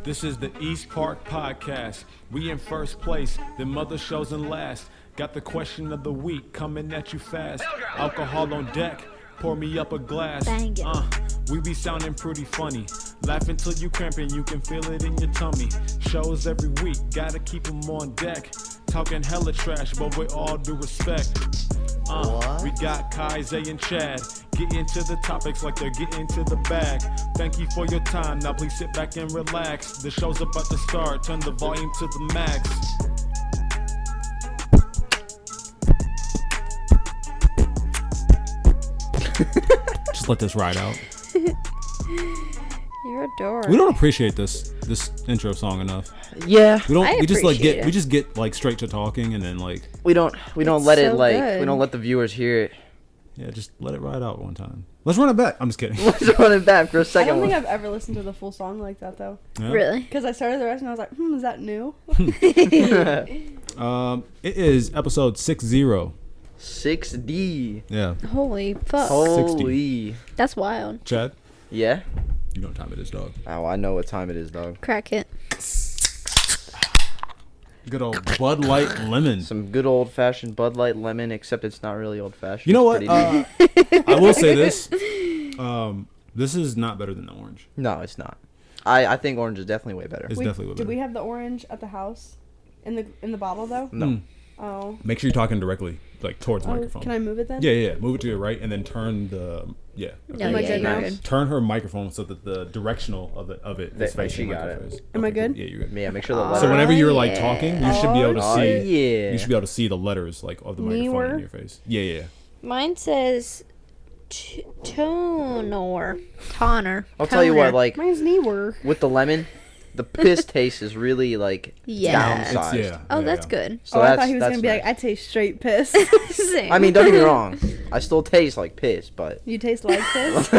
This is the East Park Podcast. We in first place, the mother shows in last. Got the question of the week coming at you fast. Alcohol on deck, pour me up a glass. We be sounding pretty funny. Laugh until you cramping, you can feel it in your tummy. Shows every week, gotta keep them on deck. Talking hella trash, but with all due respect. We got Kai, Zay, and Chad. Get into the topics like they're getting to the bag. Thank you for your time. Now please sit back and relax. The show's about to start. Turn the volume to the max. Just let this ride out. You're a dork. We don't appreciate this intro song enough. Yeah, We don't. I We just like appreciate get. it. We just get like straight to talking, and then like we don't It's let it so like good. we don't let the viewers hear it. yeah, just let it ride out one time. Let's run it back. I'm just kidding. Let's run it back for a I second don't think one. I've ever listened to the full song like that though. Yeah. Really? Because I started the rest and I was like, is that new? It is episode 60. 6D. Yeah. Holy fuck. Holy. That's wild. Chad, Yeah. you know what time it is, dog. Oh, I know what time it is, dog. Crack it. Good old Bud Light Lemon. Some good old fashioned Bud Light lemon, except it's not really old fashioned. You know what? It's pretty I will say this. This is not better than the orange. no, it's not. I think orange is definitely way better. It's definitely way Did better. we have the orange at the house? In the bottle though? No. Mm. Oh. Make sure you're talking directly, like towards the Oh, microphone. can I move it then? Yeah. Move it to your right, and then turn the No, Am I yeah, good you're now? good. turn her microphone so that the directional of it is There, facing she got like her it. face. Am I Okay, cool. good? Yeah, you're good. Yeah, make sure the Oh, letter. So whenever you're like yeah. talking, you should be able to Oh, see. yeah. You should be able to see the letters like of the microphone Newer? in your face. Yeah. Mine says toner. Toner. I'll tell you what, like Mine's newer. with the lemon, the piss taste is really like Yeah. downsized. Yeah. Oh, yeah, that's yeah. good. So I that's, thought he was that's gonna be nice. like, I taste straight piss. Same. I mean, don't get me wrong. I still taste like piss, but You taste like piss?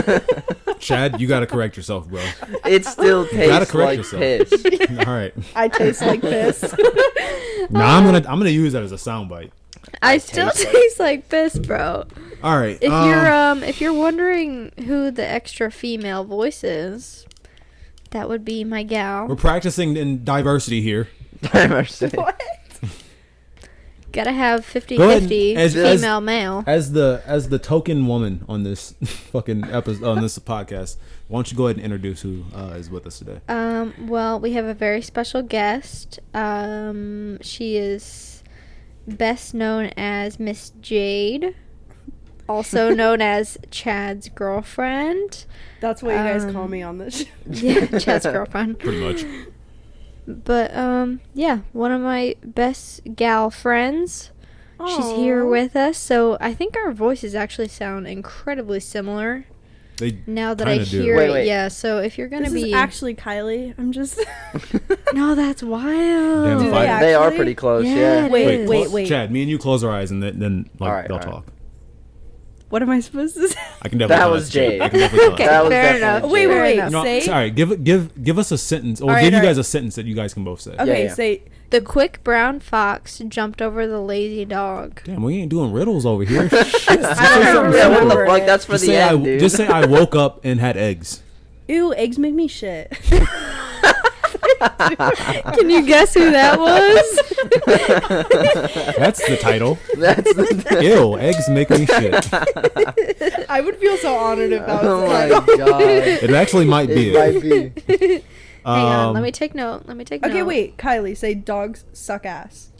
Chad, you gotta correct yourself, bro. it still gotta tastes correct like yourself. piss. All right. I taste like piss. Now I'm gonna use that as a soundbite. I still taste like piss, bro. All right. If you're wondering who the extra female voice is, that would be my gal. we're practicing in diversity here. What? Gotta have Go ahead. 50-50 As- female male. As the token woman on this fucking episode on this podcast, why don't you go ahead and introduce who is with us today? Well, we have a very special guest. She is best known as Miss Jade, also known as Chad's girlfriend. That's what you guys call me on this show. Yeah, Chad's girlfriend. Pretty much. But yeah, one of my best gal friends. She's here Aw. with us, so I think our voices actually sound incredibly similar They now that I kinda do. hear Wait. it. Yeah, so if you're gonna This be is actually Kylie. I'm just. no, that's wild. Damn, Do if they I- They are actually? pretty close, Yeah, yeah. it Wait, is. wait, wait. Chad, me and you close our eyes and then like Alright, they'll alright. talk. What am I supposed to say? I can definitely. That tell was that's Chad. Jade. I can definitely tell Okay, that's That was fair definitely enough. Wait, Jade. wait, wait. Chad. No, Say. sorry. Give us a sentence, or Alright, give you alright. guys a sentence that you guys can both say. Okay, yeah. say. The quick brown fox jumped over the lazy dog. Damn, we ain't doing riddles over here. I don't Yeah, what the remember fuck? it. That's for just the say end, dude. just say I woke up and had eggs. Ew, eggs make me shit. Can you guess who that was? That's the title. That's the Ew, eggs make me shit. I would feel so honored if that was Oh the my title. god. It actually might be. It might be. Hang on, let Um, me take note. Okay, wait, Kylie, say dogs suck ass.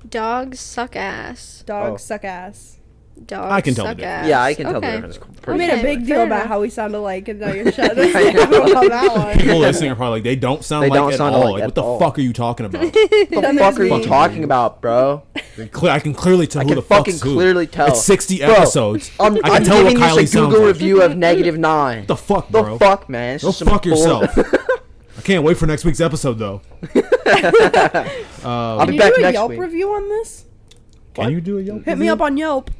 Dogs suck ass. Dogs Oh. suck ass. Dogs I can tell the suck difference. ass. Yeah, I can tell the Okay. difference. We Pretty made Okay, a big deal fair about enough. how we sounded like, and now you're shutting us I down know. on that one. People listening are probably like, they don't sound They like don't at sound all. like Like, at what the all. fuck are you talking about? What the Then fuck there's are you me. talking about, bro? I can clearly tell I who can the fucking fuck's who. clearly tell. It's 60 Bro, episodes. I'm I can I'm tell what giving Kylie you a sounds Google like. review of -9. What the fuck, The bro? fuck, man? It's Go just some fuck bull- yourself. I can't wait for next week's episode, though. I'll Can be you back do a next Yelp week. review on this? Can you do a Yelp? Hit me up on Yelp.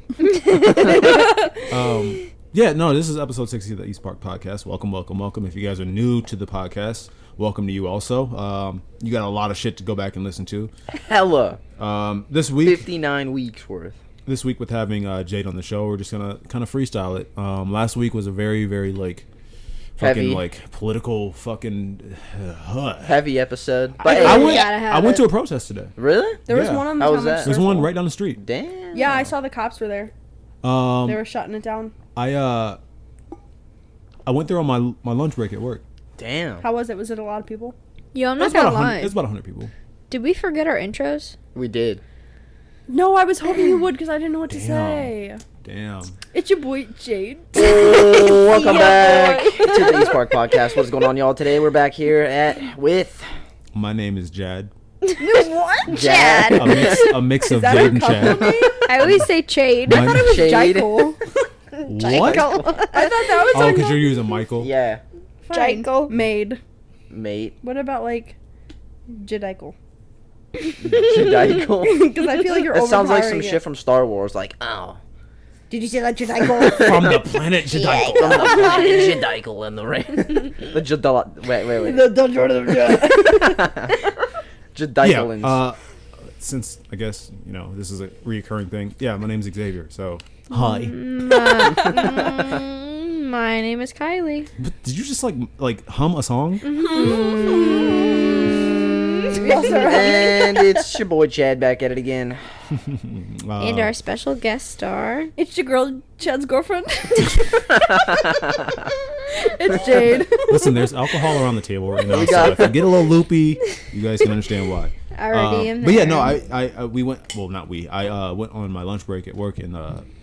Yeah, no, this is episode 60 of the East Park Podcast. Welcome, welcome, welcome. If you guys are new to the podcast, welcome to you also. You got a lot of shit to go back and listen to. Hella. This week 59 weeks worth. with having Jade on the show, we're just gonna kind of freestyle it. Last week was a very, very like Heavy. like political fucking. Heavy episode. But I hey, went- gotta have I went it. to a protest today. really? There was Yeah. one on How the was Thomas that? There's Circle. one right down the street. Damn. Yeah, I saw the cops were there. They were shutting it down. I went there on my lunch break at work. Damn. How was it? Was it a lot of people? Yo, I'm not It's about gonna 100. lie. It's about 100 people. Did we forget our intros? We did. No, I was hoping you would because I didn't know what to Damn. say. Damn. It's your boy Jade. Oh, welcome back to the East Park Podcast. What's going on, y'all? Today we're back here with My name is Jad. What? Chad. A mix of Is that Jade our and couple Chad. name? I always say Chade. My- I thought it was Jade. Jekyll. What? I thought that was Oh, our because you're using Michael. yeah, Fine. Jekyll. Maid. mate What about like Jedikel? Jedikel. Because I feel like you're That sounds like some overpowering shit it. from Star Wars. Like, oh, Did you say that Jedikel? From the planet Jedikel. from the planet Jedikel in the rain. The Jedi. Wait. Jedikelins. Yeah. Since I guess this is a reoccurring thing. Yeah, my name's Xavier. So hi. My name is Kylie. Did you just like hum a song? And it's your boy Chad back at it again. And our special guest star. It's your girl, Chad's girlfriend. It's Jade. Listen, there's alcohol around the table right now, We so got- if you get a little loopy, you guys can understand why. Already am But yeah, there. no, we went. Well, not we. I went on my lunch break at work, and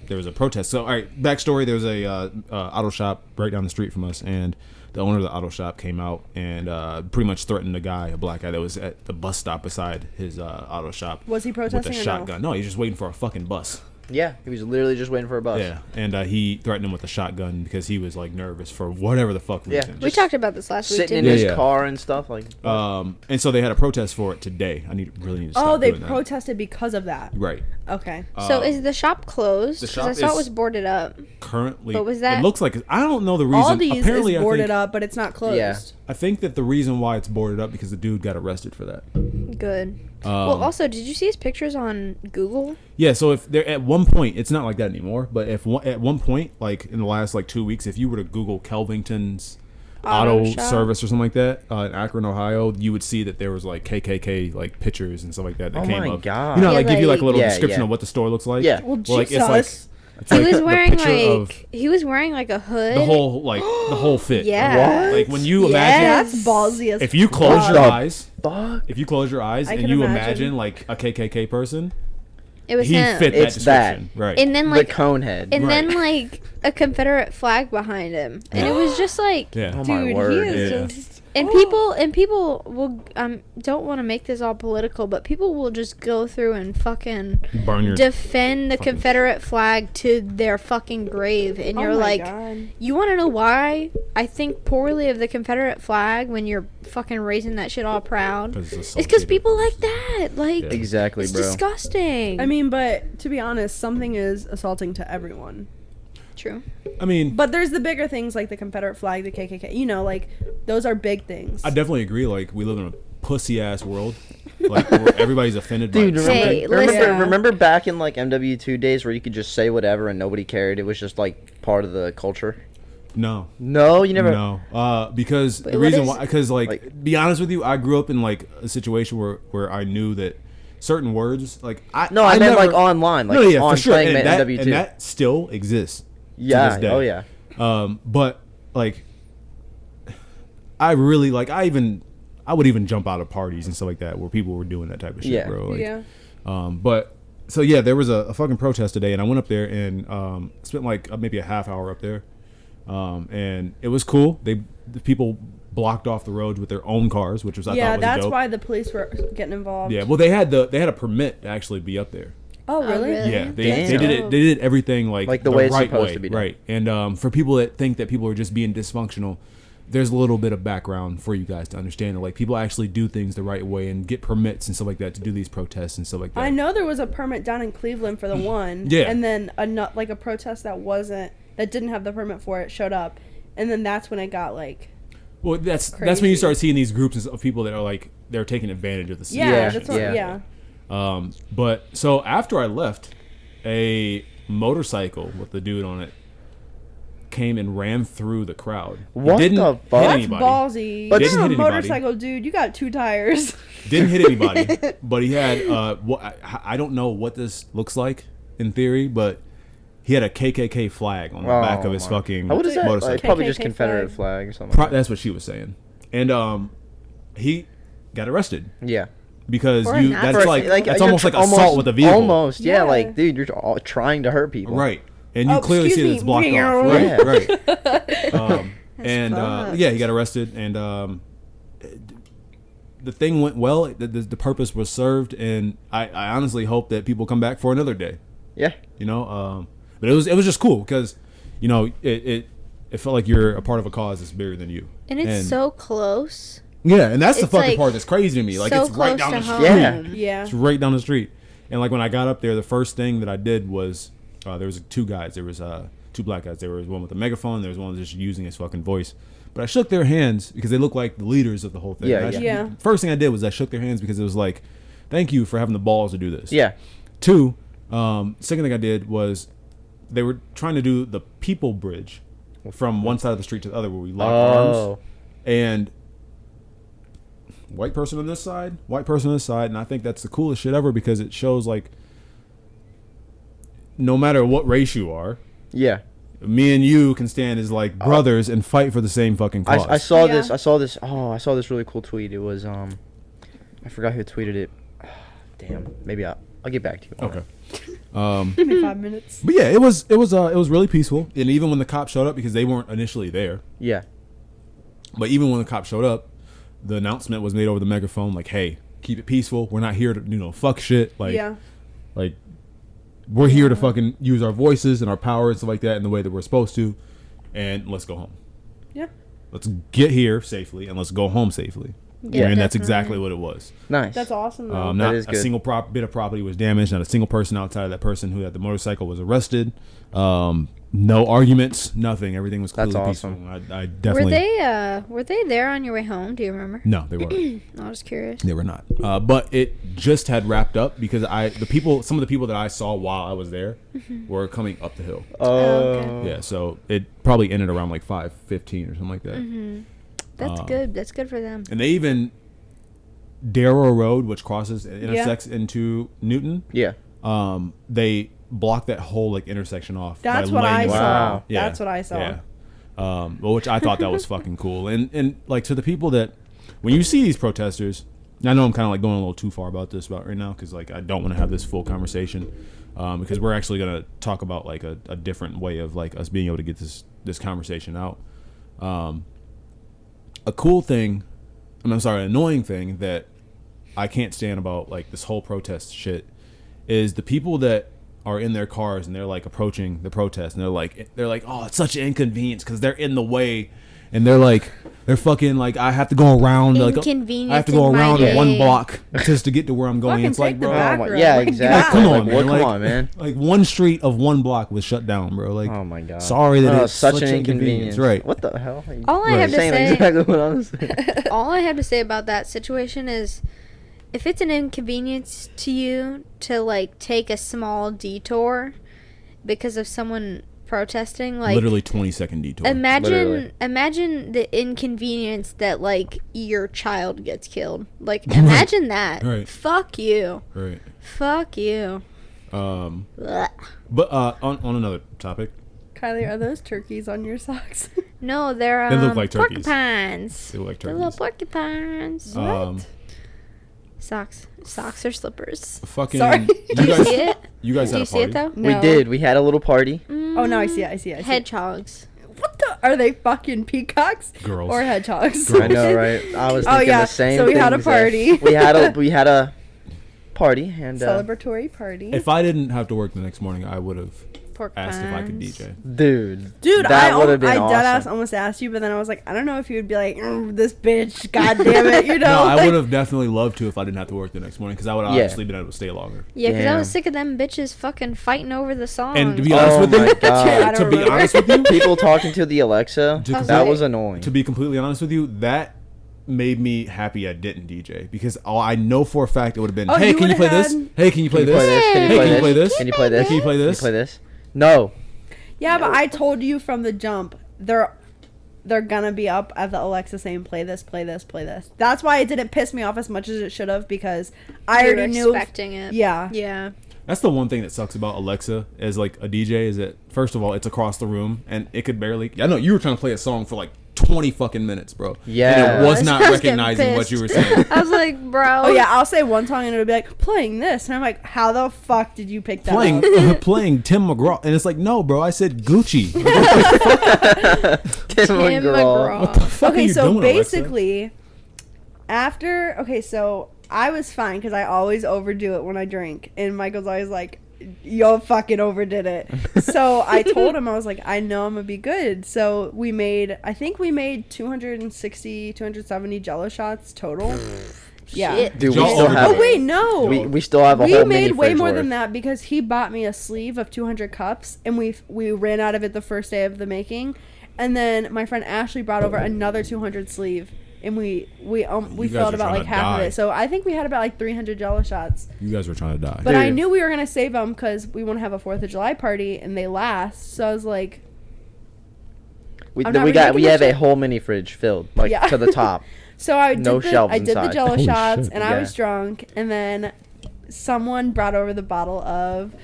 there was a protest. So, all right, backstory: there was a auto shop right down the street from us, and the owner of the auto shop came out and pretty much threatened a black guy that was at the bus stop beside his auto shop. Was he protesting with or a no? shotgun? No, he's just waiting for a fucking bus. Yeah, he was literally just waiting for a bus. Yeah, and he threatened him with a shotgun because he was like nervous for whatever the fuck Yeah. reason. We talked about this last week, Sitting in didn't we? his Yeah. car and stuff like. And so they had a protest for it today. I really need to stop Oh, they doing that. protested because of that. Right. Okay. So is the shop closed? the 'Cause shop I saw it is- was boarded up. Currently, But was that- It looks like I don't know the reason. Aldi's Apparently, is boarded I up, but it's not closed. Yeah. think that the reason why it's boarded up because the dude got arrested for that. Good. Well, also, did you see his pictures on Google? Yeah. So if there at one point, it's not like that anymore. But at one point, like in the last 2 weeks, if you were to Google Kelvington's auto shop? service or something like that in Akron, Ohio, you would see that there was like KKK pictures and stuff like that Oh came my up. God. You know, Yeah, like give you like a little Yeah, description yeah. of what the store looks like. Yeah. Well, like Jesus. it's He like was the wearing picture of he was wearing like a hood. the whole fit. Yeah. What? Like when you Yes. imagine That's ballsy as if you close your Fuck. eyes. Fuck. If you close your eyes I and can you imagine. imagine like a KKK person, It was he him. fit that It's description. Right. And then The like cone head. and Right. then like a Confederate flag behind him, and it was just like. yeah. Oh my Dude, word. he is Yeah. just. And people will don't want to make this all political, but people will just go through and fucking Burn your defend the fucking- Confederate flag to their fucking grave, and Oh you're my like, God. you want to know why I think poorly of the Confederate flag when you're fucking raising that shit all proud? 'Cause it's It's because associated. people like that, like Yeah. Exactly, it's bro. disgusting. I mean, but to be honest, something is assaulting to everyone. true. I mean, But there's the bigger things like the Confederate flag, the KKK. You know, like those are big things. I definitely agree. Like we live in a pussy ass world, like where everybody's offended Dude, by remember, Hey, remember, listen. remember back in like MW2 days where you could just say whatever and nobody cared? It was just like part of the culture. No, No, you never. no. Because Wait, the what reason is- why, because like- be honest with you, I grew up in like a situation where I knew that certain words, like I No, I meant never- like online, like no, yeah, on for sure, playing and that, MW2. and that still exists. Yeah, to this day. oh, yeah. But like, I really like. I would even jump out of parties and stuff like that where people were doing that type of shit, Yeah. bro. Like, Yeah. But so yeah, there was a fucking protest today, and I went up there and spent like maybe a half hour up there, and it was cool. The people blocked off the roads with their own cars, which was I Yeah, thought was that's dope. why the police were getting involved. Yeah, well they had a permit to actually be up there. Oh, really? really? Yeah, they Damn. did it. They did everything like the way it's right supposed way, to be done. right? And for people that think that people are just being dysfunctional, there's a little bit of background for you guys to understand. Like people actually do things the right way and get permits and stuff like that to do these protests and stuff like that. I know there was a permit down in Cleveland for the one. Yeah. And then a protest that didn't have the permit for it showed up. And then that's when it got like. Well, that's when Crazy. you start seeing these groups of people that are like they're taking advantage of the Yeah, situation. that's what. Yeah. But so after I left, a motorcycle with the dude on it came and ran through the crowd. What Didn't the hit fuck? That's anybody. ballsy. But You're didn't a hit anybody. motorcycle dude. You got 2 tires. Didn't hit anybody, but he had I don't know what this looks like in theory, but he had a KKK flag on the back of his fucking What is that? motorcycle. Like, probably just KKK Confederate flag. flag or something. That's what she was saying, and he got arrested Yeah. because For a Nazi. that's like that's you're almost like assault with a vehicle, Almost, yeah. Yeah. Like, dude, you're all trying to hurt people. right? And you Oh, clearly see that excuse it's me. blocked off, Yeah. right? And fucked. yeah, he got arrested, and the thing went well. The purpose was served, and I honestly hope that people come back for another day. Yeah. You know, but it was just cool because, you know, it felt like you're a part of a cause that's bigger than you. And it's so close. yeah, and that's the it's fucking like part that's crazy to me. Like so it's right close down to the home. street. Yeah. Yeah. It's right down the street. And like when I got up there, the first thing that I did was there was 2 guys. There was 2 black guys. There was one with a megaphone. There was one just using his fucking voice. But I shook their hands because they looked like the leaders of the whole thing. Yeah, And yeah. First thing I did was I shook their hands because it was like, thank you for having the balls to do this. Yeah. 2, second thing I did was they were trying to do the people bridge from one side of the street to the other where we lock arms. And white person on this side, and I think that's the coolest shit ever because it shows like no matter what race you are, Yeah. me and you can stand as like brothers and fight for the same fucking cause. I saw Yeah. this. I saw this. Oh, I saw this really cool tweet. It was I forgot who tweeted it. Damn. Maybe I'll get back to you. on Okay. it. Give me 5 minutes. But yeah, it was really peaceful, and even when the cops showed up because they weren't initially there. Yeah. But even when the cops showed up, the announcement was made over the megaphone, like, "Hey, keep it peaceful. We're not here to fuck shit. Like, Yeah. like we're here to fucking use our voices and our power and stuff like that in the way that we're supposed to, and let's go home. Yeah. Let's get here safely and let's go home safely." Yeah, and that's definitely. exactly what it was. Nice. That's awesome, though. Not is a good. single bit of property was damaged. Not a single person outside of that person who had the motorcycle was arrested. No arguments. Nothing. Everything was That's completely awesome. peaceful. I definitely. Were they there on your way home? Do you remember? No, they weren't. I was curious. They were not. But it just had wrapped up because some of the people that I saw while I was there were coming up the hill. Okay. Yeah, so it probably ended around like 5:15 or something like that. That's good. That's good for them. And they even Darrow Road, which crosses and intersects into Newton. Yeah. They blocked that whole like intersection off. That's by what I laying saw. Wow. Yeah. That's what I saw. Yeah. Well, which I thought that was fucking cool. And like to the people that when you see these protesters, I know I'm kind of like going a little too far about right now because like I don't want to have this full conversation because we're actually gonna talk about like a different way of like us being able to get this conversation out. A cool thing, I'm sorry, an annoying thing that I can't stand about like this whole protest shit is the people that are in their cars and they're like approaching the protest and they're like, oh, it's such an inconvenience because they're in the way, and they're fucking like I have to go around I have to go Inconveniencing around my one day. block just to get to where I'm going. Fucking It's like, take the bro, back Oh my, road. yeah, My exactly. come God. on, Like, man. come on, man. Like one street of one block was shut down, bro. Like, Oh my god. sorry that Oh, it's such an inconvenience. right? What the hell? Are you All I have to saying say- exactly what I was saying. All I have to say about that situation is if it's an inconvenience to you to like take a small detour because of someone protesting, like Literally 20-second detour. Literally. imagine the inconvenience that like your child gets killed. Like imagine that. Right. Fuck you. Right. Fuck you. Blech. But on another topic, Kylie, are those turkeys on your socks? No, they're They look like turkeys. porcupines. They look like They're little turkeys. porcupines. Socks or slippers. Fucking. Sorry. You Do you guys, see it? you guys Do had you a see it party. though? We No. did. We had a little party. Oh, no, I see it. I see it. I see it. Hedgehogs. What the? Are they fucking peacocks? Girls. Or hedgehogs? Girls. I know, right? I was Oh, thinking yeah. the same. So we had a things that- party. we had a party and Celebratory party. If I didn't have to work the next morning, I would have Porcupines. asked if I could DJ. dude, Dude, that would have been I dead ass awesome. almost asked you, but then I was like, I don't know if you would be like, this bitch, god damn it, you know? No, I like- would have definitely loved to if I didn't have to work the next morning because I would have Yeah. obviously been able to stay longer. Yeah, because I was Damn. sick of them bitches fucking fighting over the song. And to be honest Oh with you, my I god. don't to be remember. honest with you, People talking to the Alexa, To that complete- was annoying. to be completely honest with you, that made me happy I didn't DJ because I know for a fact it would have been, Oh, hey, you can you play would've this? had- Hey, can you play Can you this? play this? Can you Hey, play can you play this? this? Can you play this? Can you play Can you this? play this? No. Yeah, but I told you from the jump, they're gonna be up at the Alexa saying play this, play this, play this. That's why it didn't piss me off as much as it should have, because I You were already knew. expecting it. Yeah. Yeah. That's the one thing that sucks about Alexa as like a DJ is that first of all it's across the room and it could barely. I know you were trying to play a song for like 20 fucking minutes, bro. Yeah. and it was not I was getting recognizing what pissed. you were saying. I was like, bro. Oh yeah, I'll say one song and it'll be like playing this, and I'm like, how the fuck did you pick that playing up? playing Tim McGraw, and it's like, no, bro, I said Gucci. Tim Tim McGraw. What the fuck are Okay, you so doing, Alexa? basically, so I was fine because I always overdo it when I drink, and Michael's always like, "Yo, fucking overdid it." So I told him, I was like, "I know I'm gonna be good." So I think we made 260, 270 Jello shots total. Yeah. Shit. Dude, we Y'all still overdid have. Oh wait, no. We still have a We whole made mini way fridge more worth. than that because he bought me a sleeve of 200 cups, and we ran out of it the first day of the making, and then my friend Ashley brought over another 200 sleeve, and we guys filled are about trying like to half of die. it. So I think we had about like 300 Jello shots. You guys were trying to die. But I Dude. knew we were gonna save them because we want to have a 4th of July party, and they last. So I was like, We I'm not have remaking a this whole mini fridge filled like Yeah. to the top. so I did No shelves I did the inside. Jello Holy shots, shit. and I Yeah. was drunk, and then someone brought over the bottle of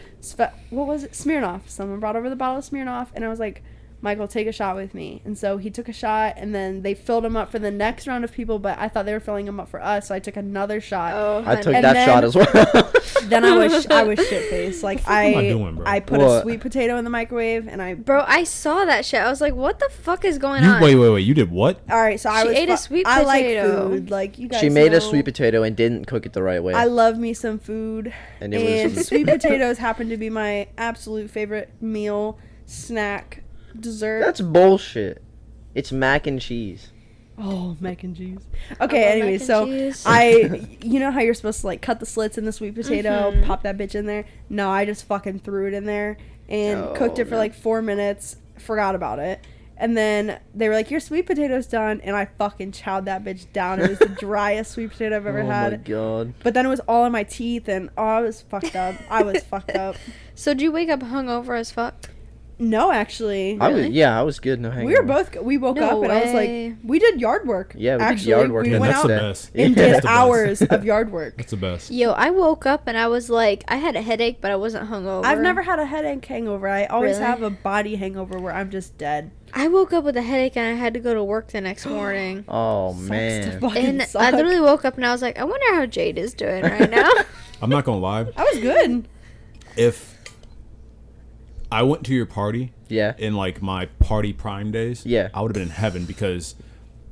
what was it? Smirnoff. Someone brought over the bottle of Smirnoff, and I was like, Michael, take a shot with me. And so he took a shot, and then they filled him up for the next round of people, but I thought they were filling him up for us, so I took another shot. Oh, I took honey. And that then- shot as well. Then I was shit faced. Like am I doing, bro? I put What? a sweet potato in the microwave, and I Bro, I saw that shit. I was like, what the fuck is going You on? wait. You did what? all right. So I She was ate a sweet I like potato. food. Like you guys. She made know. a sweet potato and didn't cook it the right way. I love me some food, And and, it was- sweet potatoes happen to be my absolute favorite meal, snack, dessert. That's bullshit. It's mac and cheese. Oh, mac and cheese. I Okay, love anyway, mac and so cheese. you know how you're supposed to like cut the slits in the sweet potato, Mhm. pop that bitch in there? No, I just fucking threw it in there and Oh, cooked it for no. like 4 minutes, forgot about it. And then they were like, your sweet potato's done, and I fucking chowed that bitch down. It was the driest sweet potato I've ever Oh my had. god. But then it was all in my teeth, and I was fucked up. I was fucked up. So did you wake up hungover as fuck? No, actually. I was Really? I was good. No hangover. We woke No up and I was way. like, we did yard work. Yeah, we did actually. yard work We the went that's out the day. best. and Yeah. did That's the best. hours of yard work. That's the best. Yo, I woke up and I was like, I had a headache, but I wasn't hungover. I've never had a headache hangover. I always Really? have a body hangover where I'm just dead. I woke up with a headache and I had to go to work the next morning. Oh Sucks to man. fucking And suck. I literally woke up and I was like, I wonder how Jade is doing right now. I'm not gonna lie. I was good. If I went to your party Yeah. in like my party prime days, Yeah. I would have been in heaven because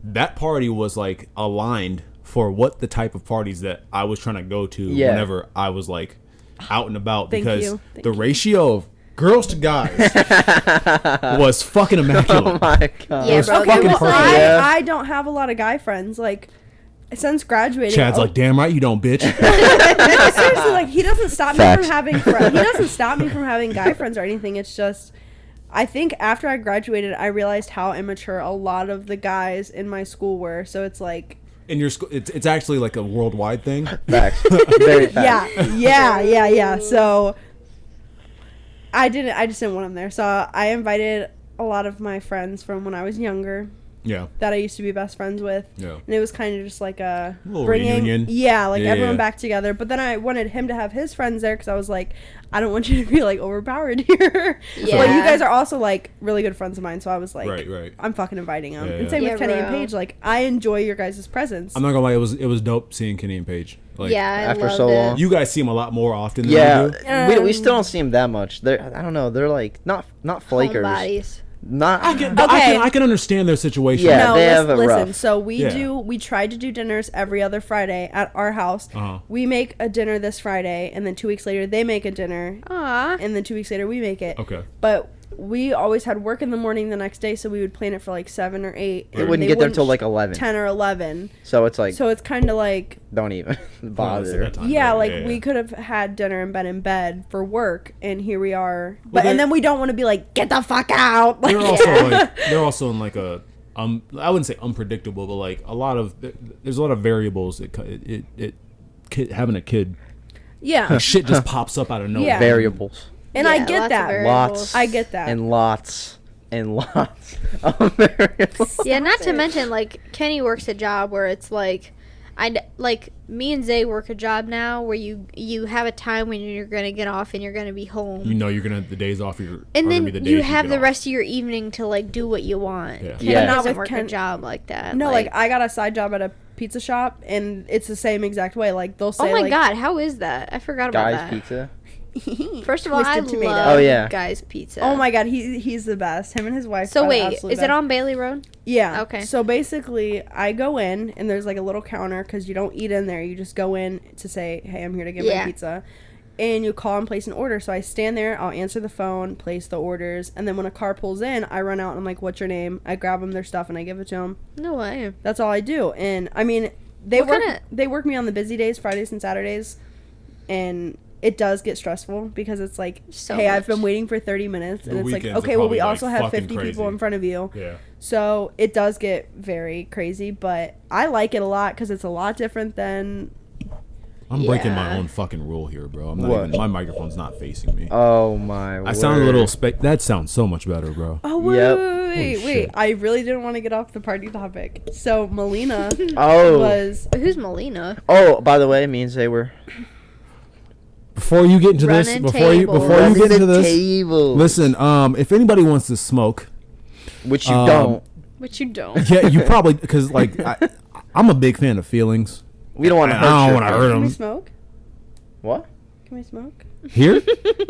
that party was like aligned for what the type of parties that I was trying to go to Yeah. whenever I was like out and about Thank because you. Thank the you. ratio of girls to guys was fucking immaculate. Oh my god. Yeah, was bro. fucking There was perfect. like, Yeah. I don't have a lot of guy friends. Like, since graduating. Chad's oh, like, damn right you don't, bitch. no, seriously, like, he doesn't stop me Facts. from having friends. He doesn't stop me from having guy friends or anything. It's just, I think after I graduated, I realized how immature a lot of the guys in my school were. So it's like, In your school, it's actually like a worldwide thing. Facts. Very facts. yeah. So I just didn't want him there. So I invited a lot of my friends from when I was younger Yeah. that I used to be best friends with. Yeah. And it was kind of just like a Little bringing, reunion. yeah, like Yeah, everyone yeah. back together. But then I wanted him to have his friends there because I was like, I don't want you to be like overpowered here. Yeah. But you guys are also like really good friends of mine, so I was like, Right. I'm fucking inviting them. Yeah, And yeah. same Yeah, with Kenny and bro. Paige. Like, I enjoy your guys' presence. I'm not gonna lie, it was dope seeing Kenny and Paige. Like, yeah, I after loved so it. long. you guys see him a lot more often than Yeah. I do. We still don't see him that much. They're I don't know. They're like not flakers. Homebodies. Not. I can understand their situation. Yeah, No, they have it listen. rough. So we Yeah. we tried to do dinners every other Friday at our house. Uh-huh. We make a dinner this Friday, and then 2 weeks later they make a dinner, Aw. and then 2 weeks later we make it. Okay. But we always had work in the morning the next day, so we would plan it for like 7 or 8. It wouldn't get there till like 11. 10 or 11. So it's like So it's kind of like, don't even At bother. that time, yeah, right? like we could have had dinner and been in bed for work, and here we are. Well, But and they're- then we don't want to be like, get the fuck out. Like, They're also like they're also in like a I wouldn't say unpredictable, but like there's a lot of variables. Having a kid, yeah. like shit just pops up out of nowhere. Yeah. Variables. And I Yeah, get lots of that. variables. Lots. I get that. And lots of variables. Yeah, not to Classic. mention like Kenny works a job where it's like like me and Zay work a job now where you have a time when you're gonna get off and you're gonna be home. You know, you're gonna the days off. Are and gonna then be the days you have get the off. rest of your evening to like do what you want. Yeah. Kenny Yeah. Not doesn't with work a Ken- job like that. No, like I got a side job at a pizza shop, and it's the same exact way. Like they'll say, oh my like, god, how is that? I forgot about Guys that. Pizza. First of all, I Twisted Tomato. love Oh, yeah. Guys Pizza. Oh my god, he's the best. Him and his wife. So are the wait, absolute is it best. on Bailey Road? Yeah. Okay. So basically, I go in and there's like a little counter because you don't eat in there. You just go in to say, "Hey, I'm here to get Yeah. my pizza," and you call and place an order. So I stand there, I'll answer the phone, place the orders, and then when a car pulls in, I run out and I'm like, "What's your name?" I grab them their stuff and I give it to them. No way. That's all I do. And I mean, What kinda- they work me on the busy days, Fridays and Saturdays, and it does get stressful because it's like, So hey, I've much. been waiting for 30 minutes, and The it's like, weekends are okay, well, we probably, also like, have fucking 50 crazy. people in front of you. Yeah. So it does get very crazy, but I like it a lot because it's a lot different than. I'm breaking my Yeah. own fucking rule here, bro. I'm not What? even. My microphone's not facing me. Oh my. I sound a little. word. That sounds so much better, bro. Oh wait, Yep. wait. Holy shit. I really didn't want to get off the party topic. So Melina Oh. was. Who's Melina? Oh, by the way, me and Zay were Before you get into this, Running before you tables. get into this, table. listen. If anybody wants to smoke, Which you um, don't. But you don't. yeah, you probably because like I'm a big fan of feelings. We don't want to I hurt don't your wanna hurt feelings. Can we them. smoke? What? Can we smoke? Here,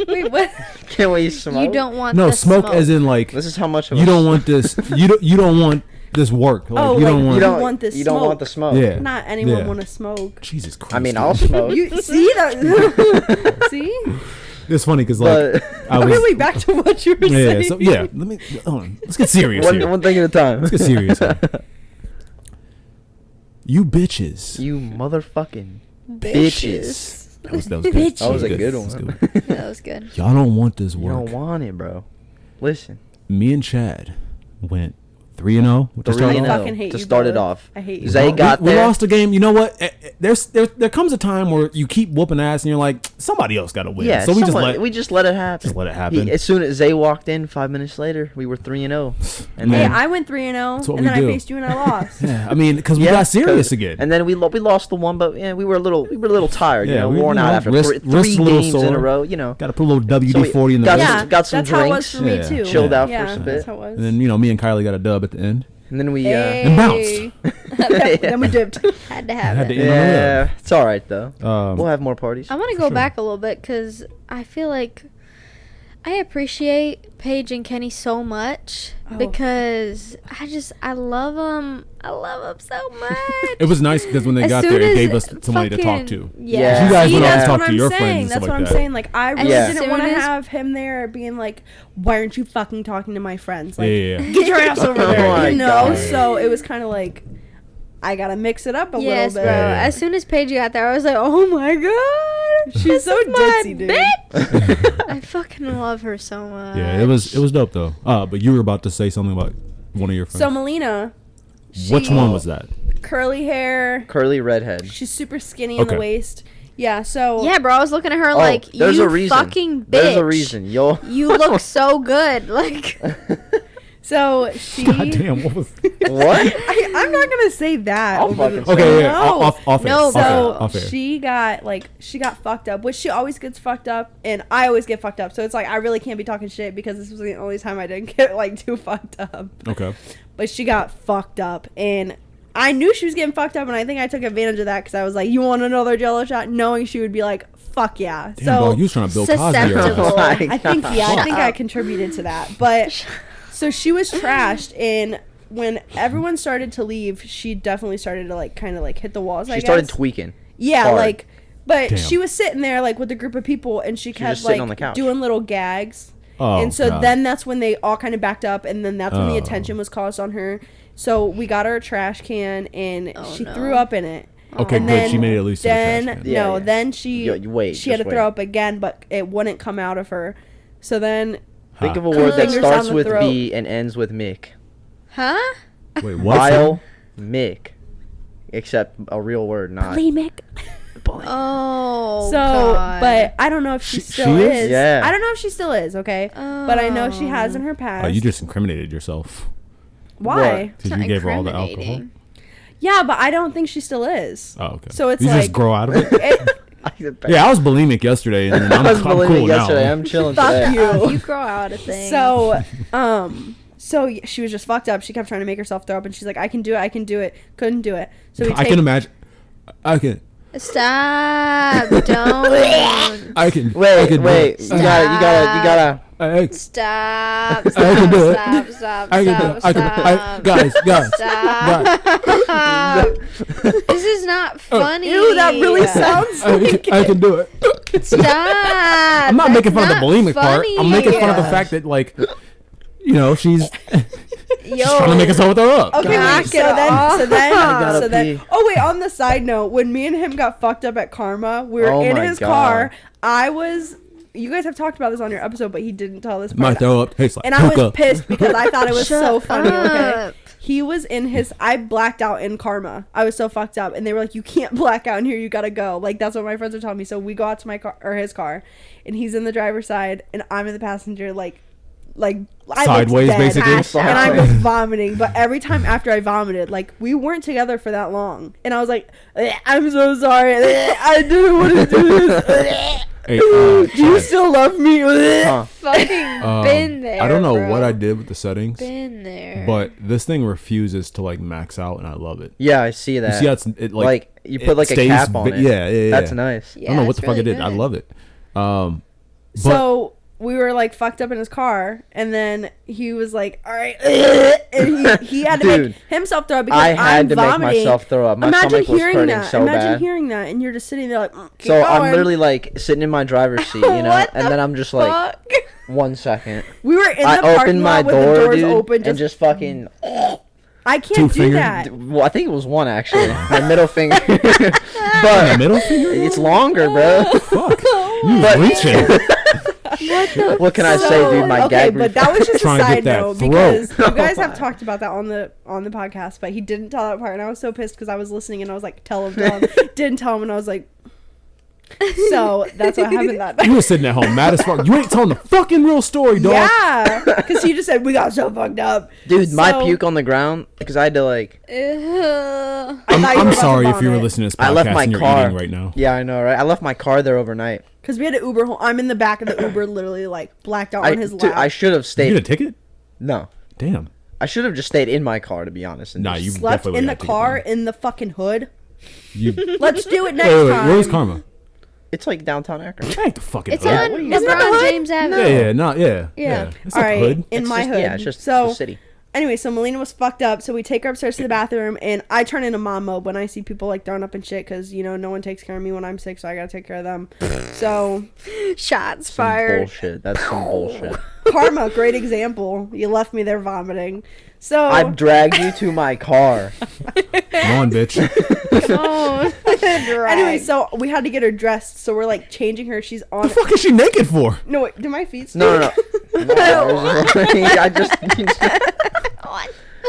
Wait, what? Can we smoke? You don't want no the smoke, as in like This is how much of you a- don't want this. You don't want this work. Like, Oh, you like, don't want. You don't want this You don't want smoke. the smoke. Yeah. Not anyone Yeah. want to smoke. Jesus Christ. I mean, I'll smoke. You see that? See? It's funny because like But I was. Okay, wait, back to what you were Yeah. saying. So yeah. Let me. Hold on. Let's get serious here. one thing at a time. Let's get serious here. You bitches. You motherfucking bitches. That was good. Bitches. That was a good That was one. good. Yeah, that was good. Y'all don't want this You work. don't want it, bro. Listen. Me and Chad went 3-0 to start Three and off. oh fucking hate to you start it both. off. I hate you. Zay both. got we there. lost a game. You know what? There comes a time where you keep whooping ass and you're like, somebody else got to win. Yeah, so we just let it happen. just let it happen. As soon as Zay walked in, 5 minutes later, we were 3-0. And Man. Hey, then I went 3-0, That's what and we then do. I faced you and I lost. Yeah, I mean, because we yeah, got serious 'cause- again. And then we lost the one, but yeah, we were a little tired, Yeah, we- worn you out know, after wrist- three wrist a little games in sore. a row, Got to put a little WD-40 So we in the got wrist. some- Yeah, got some that's how it was drinks. for me Yeah. too. Chilled out yeah, for a bit. That's how it was. And then, me and Kylie got a dub at the end. And then we And bounced. then we dipped. Had to have Had it. to- yeah, it's all right though. Um, We'll have more parties. I want to go Sure. back a little bit because I feel like I appreciate Paige and Kenny so much Oh. because I love them. I love them so much. It was nice because when they As got soon there, it as gave us somebody to talk fucking- to. Yeah. You guys See, went out and that's talked what to I'm your saying. friends and That's stuff what like I'm that. saying. Like, I really Yeah. didn't want to Soon as- have him there being like, why aren't you fucking talking to my friends? Yeah, Like, yeah, yeah. get your ass over Oh there. my You know? God. So it was kind of like, I got to mix it up a Yes, little bro. bit. Yeah. As soon as Paige got there, I was like, "Oh my god, She's this so is my ditzy, dude. bitch." I fucking love her so much. Yeah, it was dope though. But you were about to say something about one of your friends. So Melina, Which she- one was that? curly hair. Curly redhead. She's super skinny in Okay. the waist. Yeah, so Yeah, bro. I was looking at her Oh, like, there's "You a reason. fucking bitch. There's a reason. Yo. You look so good." Like, so she God damn, what was? What? I'm not gonna say that. I'll over fucking the- say Okay, it. yeah, No. off air, No, off air, so off air. she got fucked up, which she always gets fucked up, and I always get fucked up. So it's like I really can't be talking shit because this was the only time I didn't get like too fucked up. Okay. But she got fucked up, and I knew she was getting fucked up, and I think I took advantage of that because I was like, "You want another Jello shot?" Knowing she would be like, "Fuck yeah!" Damn, so dog, you was trying to build Cosby. susceptible. Oh my I think God. yeah, I Shut think I up. contributed to that. But so she was trashed, and when everyone started to leave, she definitely started to like kind of like hit the walls. I She started guess. tweaking. Yeah, hard. like, but Damn. she was sitting there like with a group of people, and she kept just sitting on the like couch. doing little gags. Oh, And so God. then that's when they all kind of backed up, and then that's when the Oh. attention was caused on her. So we got her a trash can, and Oh, she no. threw up in it. Okay, And good. then- She made it at least to the Then trash can. Yeah, no, yeah. then she You wait, she had to just throw wait. up again, but it wouldn't come out of her. So then Think Huh. of a word that Fingers starts on the with throat. B and ends with Mick. huh? Wait, what? Bile Mick. Except a real word, not. bulimic. Oh. Oh, So, God. but I don't know if she She still is? is. Yeah. I don't know if she still is, okay? But I know she has in her past. Oh, you just incriminated yourself. Why? It's Because not you gave her all the alcohol. incriminating. Yeah, but I don't think she still is. Oh, okay. So it's you like just grow out of it. it, Yeah, I was bulimic yesterday, and then I'm, I was I'm believing cool yesterday. now. I'm chilling Fuck today. you. You grow out of things. So she was just fucked up. She kept trying to make herself throw up, and she's like, I can do it. Couldn't do it. So I can imagine. I can. Stop. Don't. I can. I Wait, can do wait. it. You gotta. I Stop. I can do it. Stop. Stop. can do it. I can. Guys. Stop. This is not funny. Ew, that really sounds like I can do it. Stop. I'm not making fun of the bulimic part. I'm making fun of the funny. fact that, like, you know, she's Yo. trying to make herself throw up. Okay, Knock wait, it off. so gotta then, pee. oh wait, on the side note, when me and him got fucked up at Karma, we were Oh in my his God. car. You guys have talked about this on your episode, but he didn't tell this My part. throw up tastes like And I was hookah. pissed because I thought it was so funny, okay? up. He was in his, I blacked out in Karma. I was so fucked up. And they were like, you can't black out in here, you gotta go. Like, that's what my friends were telling me. So we go out to my car, or his car, and he's in the driver's side, and I'm in the passenger, like I looked Sideways, dead. basically. And I was vomiting, but every time after I vomited, like, we weren't together for that long, and I was like, I'm so sorry, I didn't want to do this. Hey, Do you Chad, still love me? Huh. Fucking been there. I don't know bro. what I did with the settings, Been there. but this thing refuses to, like, max out, and I love it. Yeah, I see You that. see how it like you it put like a stays cap on vi- it. Yeah. That's nice. Yeah, I don't know what it's the fuck really it did. I good. love it. But So we were like fucked up in his car, and then he was like, "All right," and he had to make Dude, himself throw up because I had I'm to make vomiting. myself throw up. My Imagine stomach was hearing hurting that. so Imagine bad. hearing that, and you're just sitting there like, keep So I'm going." literally like sitting in my driver's seat, you know, What and the then I'm just like, Fuck. 1 second. We were in the I parking opened my lot with the door, doors dude, open. and just fucking. I Two can't do finger- that. Well, I think it was one actually. My middle finger. the but middle finger. it's longer, bro. Fuck. You But- reaching. What can I say, dude? My okay, gag but that was just a Trying to side get that note throat. because you guys Oh have my. talked about that on the podcast, but he didn't tell that part, and I was so pissed because I was listening and I was like, tell him, didn't tell him, and I was like, so that's what happened that night. You were sitting at home mad as fuck. You ain't telling the fucking real story, dog. Yeah, because he just said we got so fucked up. Dude, my So- puke on the ground because I had to like. Ew. I I'm, thought you were I'm about to sorry if you were vomit. listening to this I left podcast my and you're car. eating right now. Yeah, I know, right? I left my car there overnight. Because we had an Uber home. I'm in the back of the Uber, literally like blacked out on his Dude, lap. I should have Did you get a stayed. ticket? No, Damn. I should have just stayed in my car to be honest. And Nah, just- you slept definitely in the would've got a car ticket, in the fucking hood. man. You. Let's do it next Wait, time. where's Karma? It's like downtown Akron. I ain't the fucking It's hood. on what are you- Isn't that the LeBron hood? James Avenue. Yeah. Yeah. It's All not the right, hood. in It's my just- hood. Yeah, it's just so the city. anyway, so Melina was fucked up, so we take her upstairs to the bathroom, and I turn into mom mode when I see people like throwing up and shit, because you know no one takes care of me when I'm sick, so I gotta take care of them. So Shots Some fired. bullshit. That's some bullshit. Karma, great example. You left me there vomiting. So I dragged you to my car. Come on, bitch. Oh. anyway, so we had to get her dressed, so we're like changing her. She's on. The fuck is she naked for? No, wait, do my feet? No. stink? I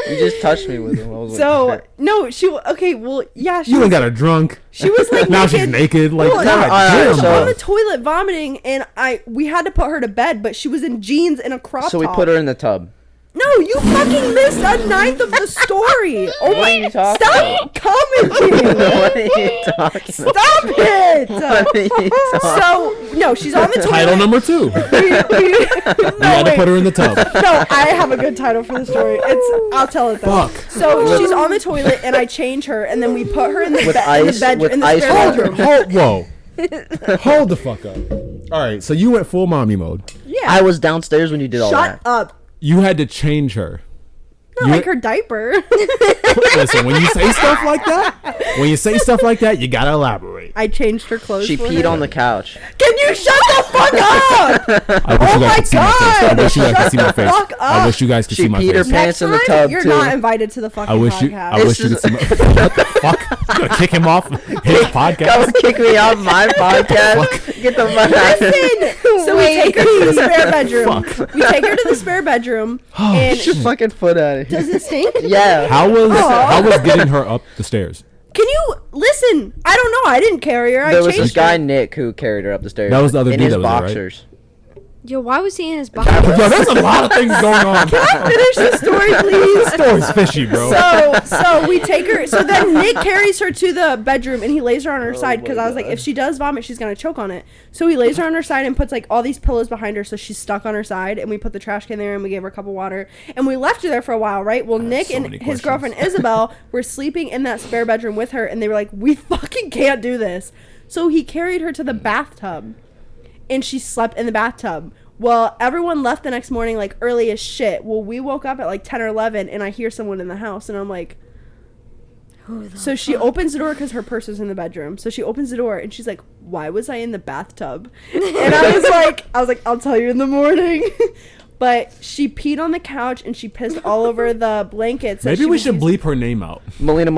you just touched me with them. I was like, So shit. no, she okay. Well, yeah, she You was, ain't got her drunk. she was like Now naked. she's naked. Like, Well, God no, damn. so- on the toilet vomiting, and we had to put her to bed, but she was in jeans and a crop So we top. put her in the tub. No, you fucking missed a ninth of the story. Oh What my! are you talking Stop commenting. What are you talking about? Stop it. What are you talking So no, she's on the toilet. Title number 2. We no, had to wait. put her in the tub. No, I have a good title for the story. I'll tell it though. Fuck. So she's on the toilet, and I change her, and then we put her in the With in the ice- bed with in the ice spare water. bedroom. Whoa. Hold the fuck up. All right, so you went full mommy mode. Yeah. I was downstairs when you did all Shut that. up. You had to change her. Not You- like her diaper. Listen, when you say stuff like that, you gotta elaborate. I changed her clothes. She for peed her. on the couch. Can you shut the fuck up? I wish Oh you my guys could see my face. I God. wish you guys could see my Shut the face. fuck I up. wish you guys could She see my peed her face. pants in the Next tub time, you're too. not invited to the fucking I wish podcast. you could see my what the fuck? You gonna kick him off his Come podcast? kick me off my podcast. Get the fuck out of here. Listen. So we take her to the spare bedroom. Fuck. We take her to the spare bedroom, Oh, and Get your fucking foot out of here. does it stink? Yeah. How was getting her up the stairs? Can you you listen? I don't know. I didn't carry her. I There was changed this guy her. Nick who carried her up the stairs. That was the other in dude his that was there, right? boxers. Yo, why was he in his box? Yo, there's a lot of things going on. Finish the story, please. This story's fishy, bro. So we take her. So then Nick carries her to the bedroom and he lays her on her side because I was like, if she does vomit, she's gonna choke on it. So he lays her on her side and puts like all these pillows behind her, so she's stuck on her side. And we put the trash can there and we gave her a cup of water and we left her there for a while, right? Well, Nick so and many his questions. girlfriend Isabel were sleeping in that spare bedroom with her, and they were like, we fucking can't do this. So he carried her to the bathtub, and she slept in the bathtub. Well, everyone left the next morning like early as shit. Well, we woke up at like 10 or 11 and I hear someone in the house and I'm like, so she opens the door because her purse was in the bedroom. So she opens the door and she's like, why was I in the bathtub? And I was like, I'll tell you in the morning. But she peed on the couch and she pissed all over the blankets. that Maybe she we was should using. bleep her name out. Melina.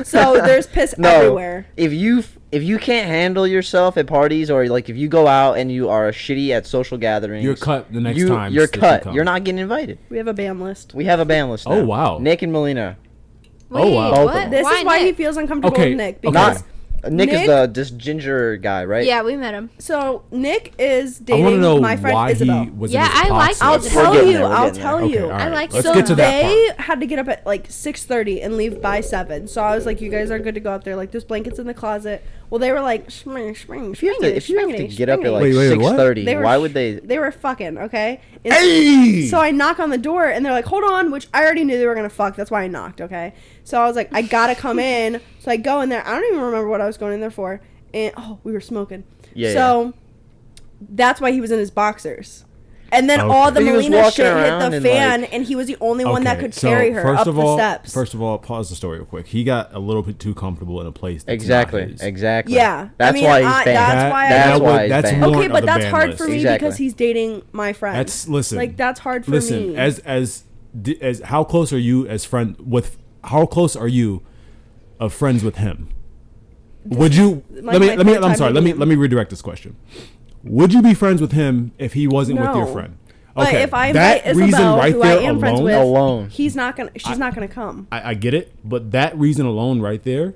So there's piss No, everywhere. if you can't handle yourself at parties, or like if you go out and you are shitty at social gatherings, You're cut the next time You're that you cut. come. You're not getting invited. We have a ban list. We have a ban list now. Oh, wow. Nick and Melina. Wait, Oh, wow. Both of what? them. This is why he Nick? feels uncomfortable Okay, with Nick. okay. Because Not Nick is Nick- this ginger guy, right? Yeah, we met him. so Nick is I want to dating know my friend why Isabel. he was Yeah, in his I like boxers. I'll We're tell getting you. there, we're I'll getting tell Okay, you. all right. like Let's so get to that They part. had to get up at like 6:30 and leave by 7. So I was like, you guys are good to go out there. Like, there's blankets in the closet. Well, they were like, If you have to get up at like Wait, what? 6:30, They were why sh- would they? They were fucking, okay? And Hey! So I knock on the door and they're like, hold on, which I already knew they were going to fuck. That's why I knocked, okay? So I was like, I got to come in. So I go in there. I don't even remember what I was going in there for. And, we were smoking. Yeah, So that's why he was in his boxers. And then Okay. all the He was Melina walking shit hit around the and, fan, like- and he was the only one that Okay, could so carry her first up of the all, steps. First of all, pause the story real quick. He got a little bit too comfortable in a place. That's Exactly. Not his. Exactly. Yeah, That's I mean, why he's I- banned. that's why I- That's why he's that's banned. one Okay, of but the that's ban hard list. for me Exactly. because he's dating my friend. That's listen. Like, that's hard for listen, me. as how close are you as friend with? How close are you of friends with him? Would you like let my me? third I'm time sorry. meeting him. Let me redirect this question. Would you be friends with him if he wasn't with your No. friend? But Okay, if I that invite reason Isabel, right who I there am friends alone, with, Alone. she's not gonna come. I get it, but that reason alone right there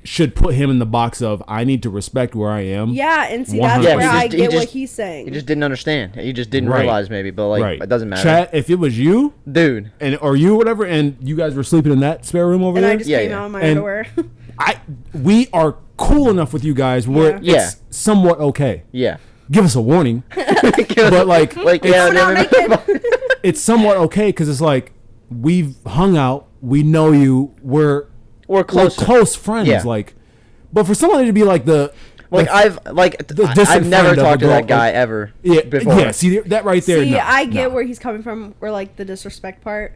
should put him in the box of I need to respect where I am. Yeah, and see, 100%. that's Yeah, where he I just- he get what just- he's saying. He just didn't understand. He just didn't Right. realize maybe, but like right. it doesn't matter. Chad, if it was you Dude, or you or whatever, and you guys were sleeping in that spare room over and there, I just Yeah, came yeah. out in my And- underwear. we are cool enough with you guys where Yeah. it's somewhat okay. yeah. Give us a warning, but like yeah, Coming out naked. it's somewhat okay because it's like we've hung out, we know you, we're close. close friends, Yeah. like. But for somebody to be like the Like I've distant I've never friend of talked a to that girl, guy like- ever yeah, before. yeah, see that right there. See, no, I get no. where he's coming from, where like the disrespect part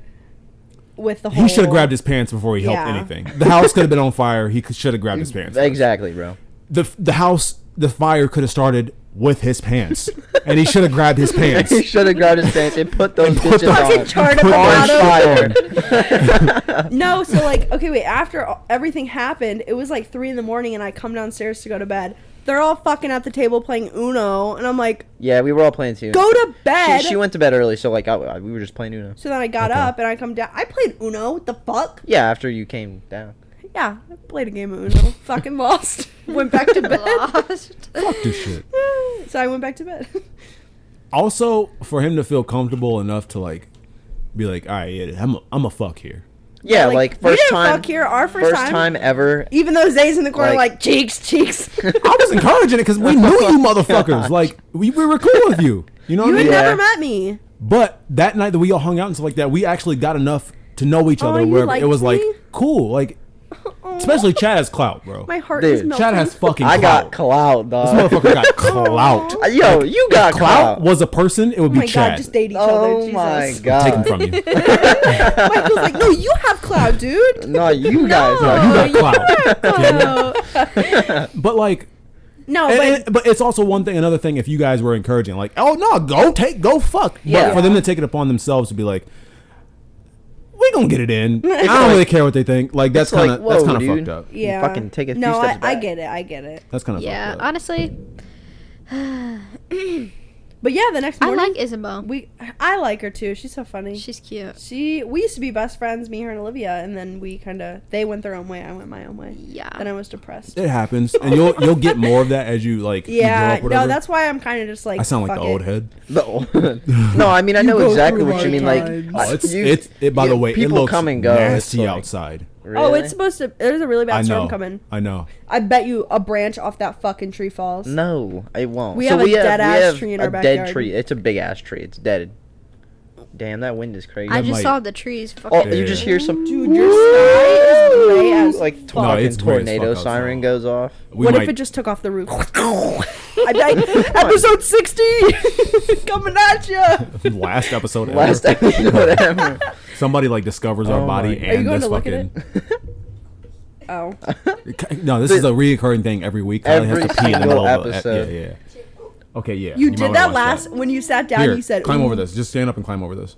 with the whole. He should have grabbed his pants before he helped Yeah. anything. The house could have been on fire. He should have grabbed his pants. first. Exactly, bro. The house, the fire could have started with his pants, and he should have grabbed his pants. He should have grabbed his pants and put those put bitches the- fucking on. charred Put at the on bottom. fire. No, so like, okay, wait. After everything happened, it was like 3 a.m, and I come downstairs to go to bed. They're all fucking at the table playing Uno, and I'm like, Yeah, we were all playing too. go to bed. She went to bed early, so like we were just playing Uno. So then I got Okay. up and I come down. I played Uno. What the fuck? Yeah, after you came down. Yeah, I played a game of Uno. Fucking lost. Went back to bed. Lost. Fuck this shit. So I went back to bed. Also, for him to feel comfortable enough to like be like, all right, yeah, I'm a fuck here. Yeah, Like, like we first didn't time. fuck here, our first time. ever. Even though Zay's in the corner, Like- like cheeks. I was encouraging it because we knew you motherfuckers. Like we were cool with you. You know You what I had mean? Yeah. never met me. But that night that we all hung out and stuff like that, we actually got enough to know each Oh, other. you Where it liked was like me? cool, like especially Chad has clout, bro. My heart Dude, is melting. Chad has fucking. I got clout. clout, This dog. motherfucker got clout. Yo, you got Clout clout. was a person, it would Oh be my Chad. god, just date each other. Oh Jesus. my Take him god. from you. You Michael's like, no, you have cloud, dude. No, you guys got clout. Oh, But like, no, but it's also another thing. If you guys were encouraging, like, oh no, go fuck. Yeah. But for them to take it upon themselves to be like, we gonna get it in. I don't really care what they think. Like that's It's like, kind of that's whoa, kind of dude. fucked up. yeah. fucking take a few no, steps I back. get it. I get it. That's kind of Yeah, fucked up. honestly, But yeah, the next I morning like Isabel. I like her too. She's so funny. She's cute. We used to be best friends, me, her, and Olivia, and then they went their own way. I went my own way. Yeah. Then I was depressed. It happens, and you'll get more of that as you like. you grow Yeah, up, whatever. no, that's why I'm kind of just like. I sound like fuck the old it. head. No, I mean I know go exactly through what you my mean. Like, times. Oh, it's you- by the yeah, way, it people looks come and go. It's nasty like- outside. Oh, really? it's supposed to. There's a really bad I storm know. coming. I know. I bet you a branch off that fucking tree falls. No, it won't. We have a dead-ass we have tree in a our dead backyard. tree. It's a big ass tree. It's dead. Damn, that wind is crazy. I just might- saw the trees. Oh, Fucking you just hear some. Dude, your sky is gray as like fuck. No, fucking it's gray as tornado fuck siren outside. goes off. We What might, if it just took off the roof? I died. Episode 60 coming at you. last episode? Last ever. episode ever. Somebody like discovers our Oh body my and God. Are you going this to look at fucking. it? Oh. No, this is a reoccurring thing every week. Kylie has Every to pee in the single middle of episode. Yeah. Okay, yeah. You might did wanna that watch last when you sat down. Here, You said, climb "Ooh." over this. Just stand up and climb over this.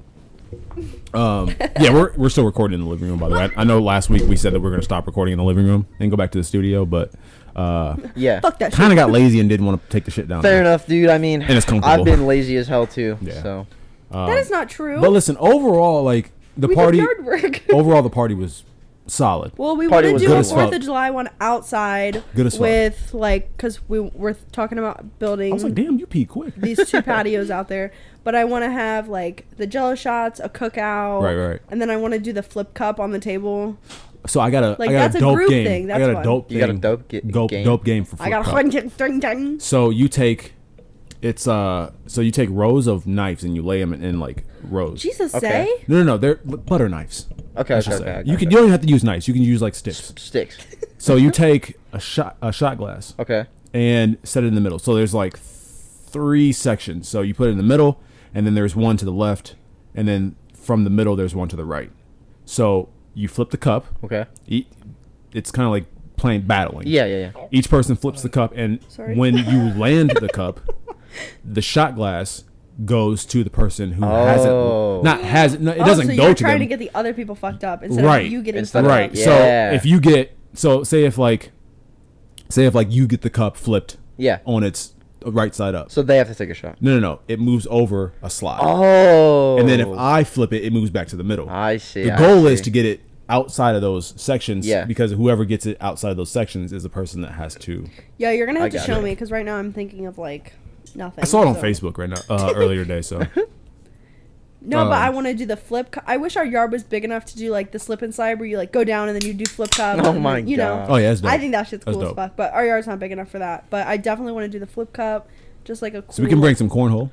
Yeah, we're still recording in the living room, by the way. I know last week we said that we're going to stop recording in the living room and go back to the studio, but Yeah. Fuck that shit. kind of got lazy and didn't want to take the shit down. Fair there. enough, dude. I mean, And it's comfortable. I've been lazy as hell too. Yeah. So That is not true. But listen, overall, like the we party, did yard work. overall the party was solid. Well, we Party want to was do good a as 4th fuck. of July one outside Good as fuck. with, like, because we were talking about building I was like, damn, you peed quick. these 2 patios out there. But I want to have, like, the Jello shots, a cookout. Right. And then I want to do the flip cup on the table. So I got Like, I got that's a a dope group game. thing, I that's got a fun. dope You got a game. dope game? Dope game for flip I got cup. a So you take you take rows of knives and you lay them in like rows. Jesus, Okay. say? No, they're butter knives. okay, let's okay, just say. okay. You don't even have to use knives. You can use like sticks. Sticks. So you take a shot glass Okay. and set it in the middle. So there's like 3 sections. So you put it in the middle, and then there's one to the left, and then from the middle there's one to the right. So you flip the cup. Okay. It's kind of like playing battling. Yeah. Each person flips the cup, and Sorry. when you land the cup, the shot glass goes to the person who hasn't. Oh. Not has it. No, it Oh, doesn't so go you're to trying them. to get the other people fucked up instead Right. of you getting Instead fucked of- Right. up. Yeah. So say if you get the cup flipped Yeah. on its right side up. So they have to take a shot. No. It moves over a slide. Oh. And then if I flip it, it moves back to the middle. I see. The I goal is see. to get it outside of those sections. Yeah. Because whoever gets it outside of those sections is the person that has to. Yeah, you're going to I have to got show it. me because right now I'm thinking of, like, nothing. I saw it on so- Facebook right now, earlier today. So No, but Um, I want to do the flip cup. I wish our yard was big enough to do, like, the slip and slide where you, like, go down and then you do flip cup. Oh and my then, you know. God. oh yeah, it's dope. I think that shit's That's cool as dope. fuck. But our yard's not big enough for that. But I definitely want to do the flip cup. Just like a cool. So we can bring some cornhole.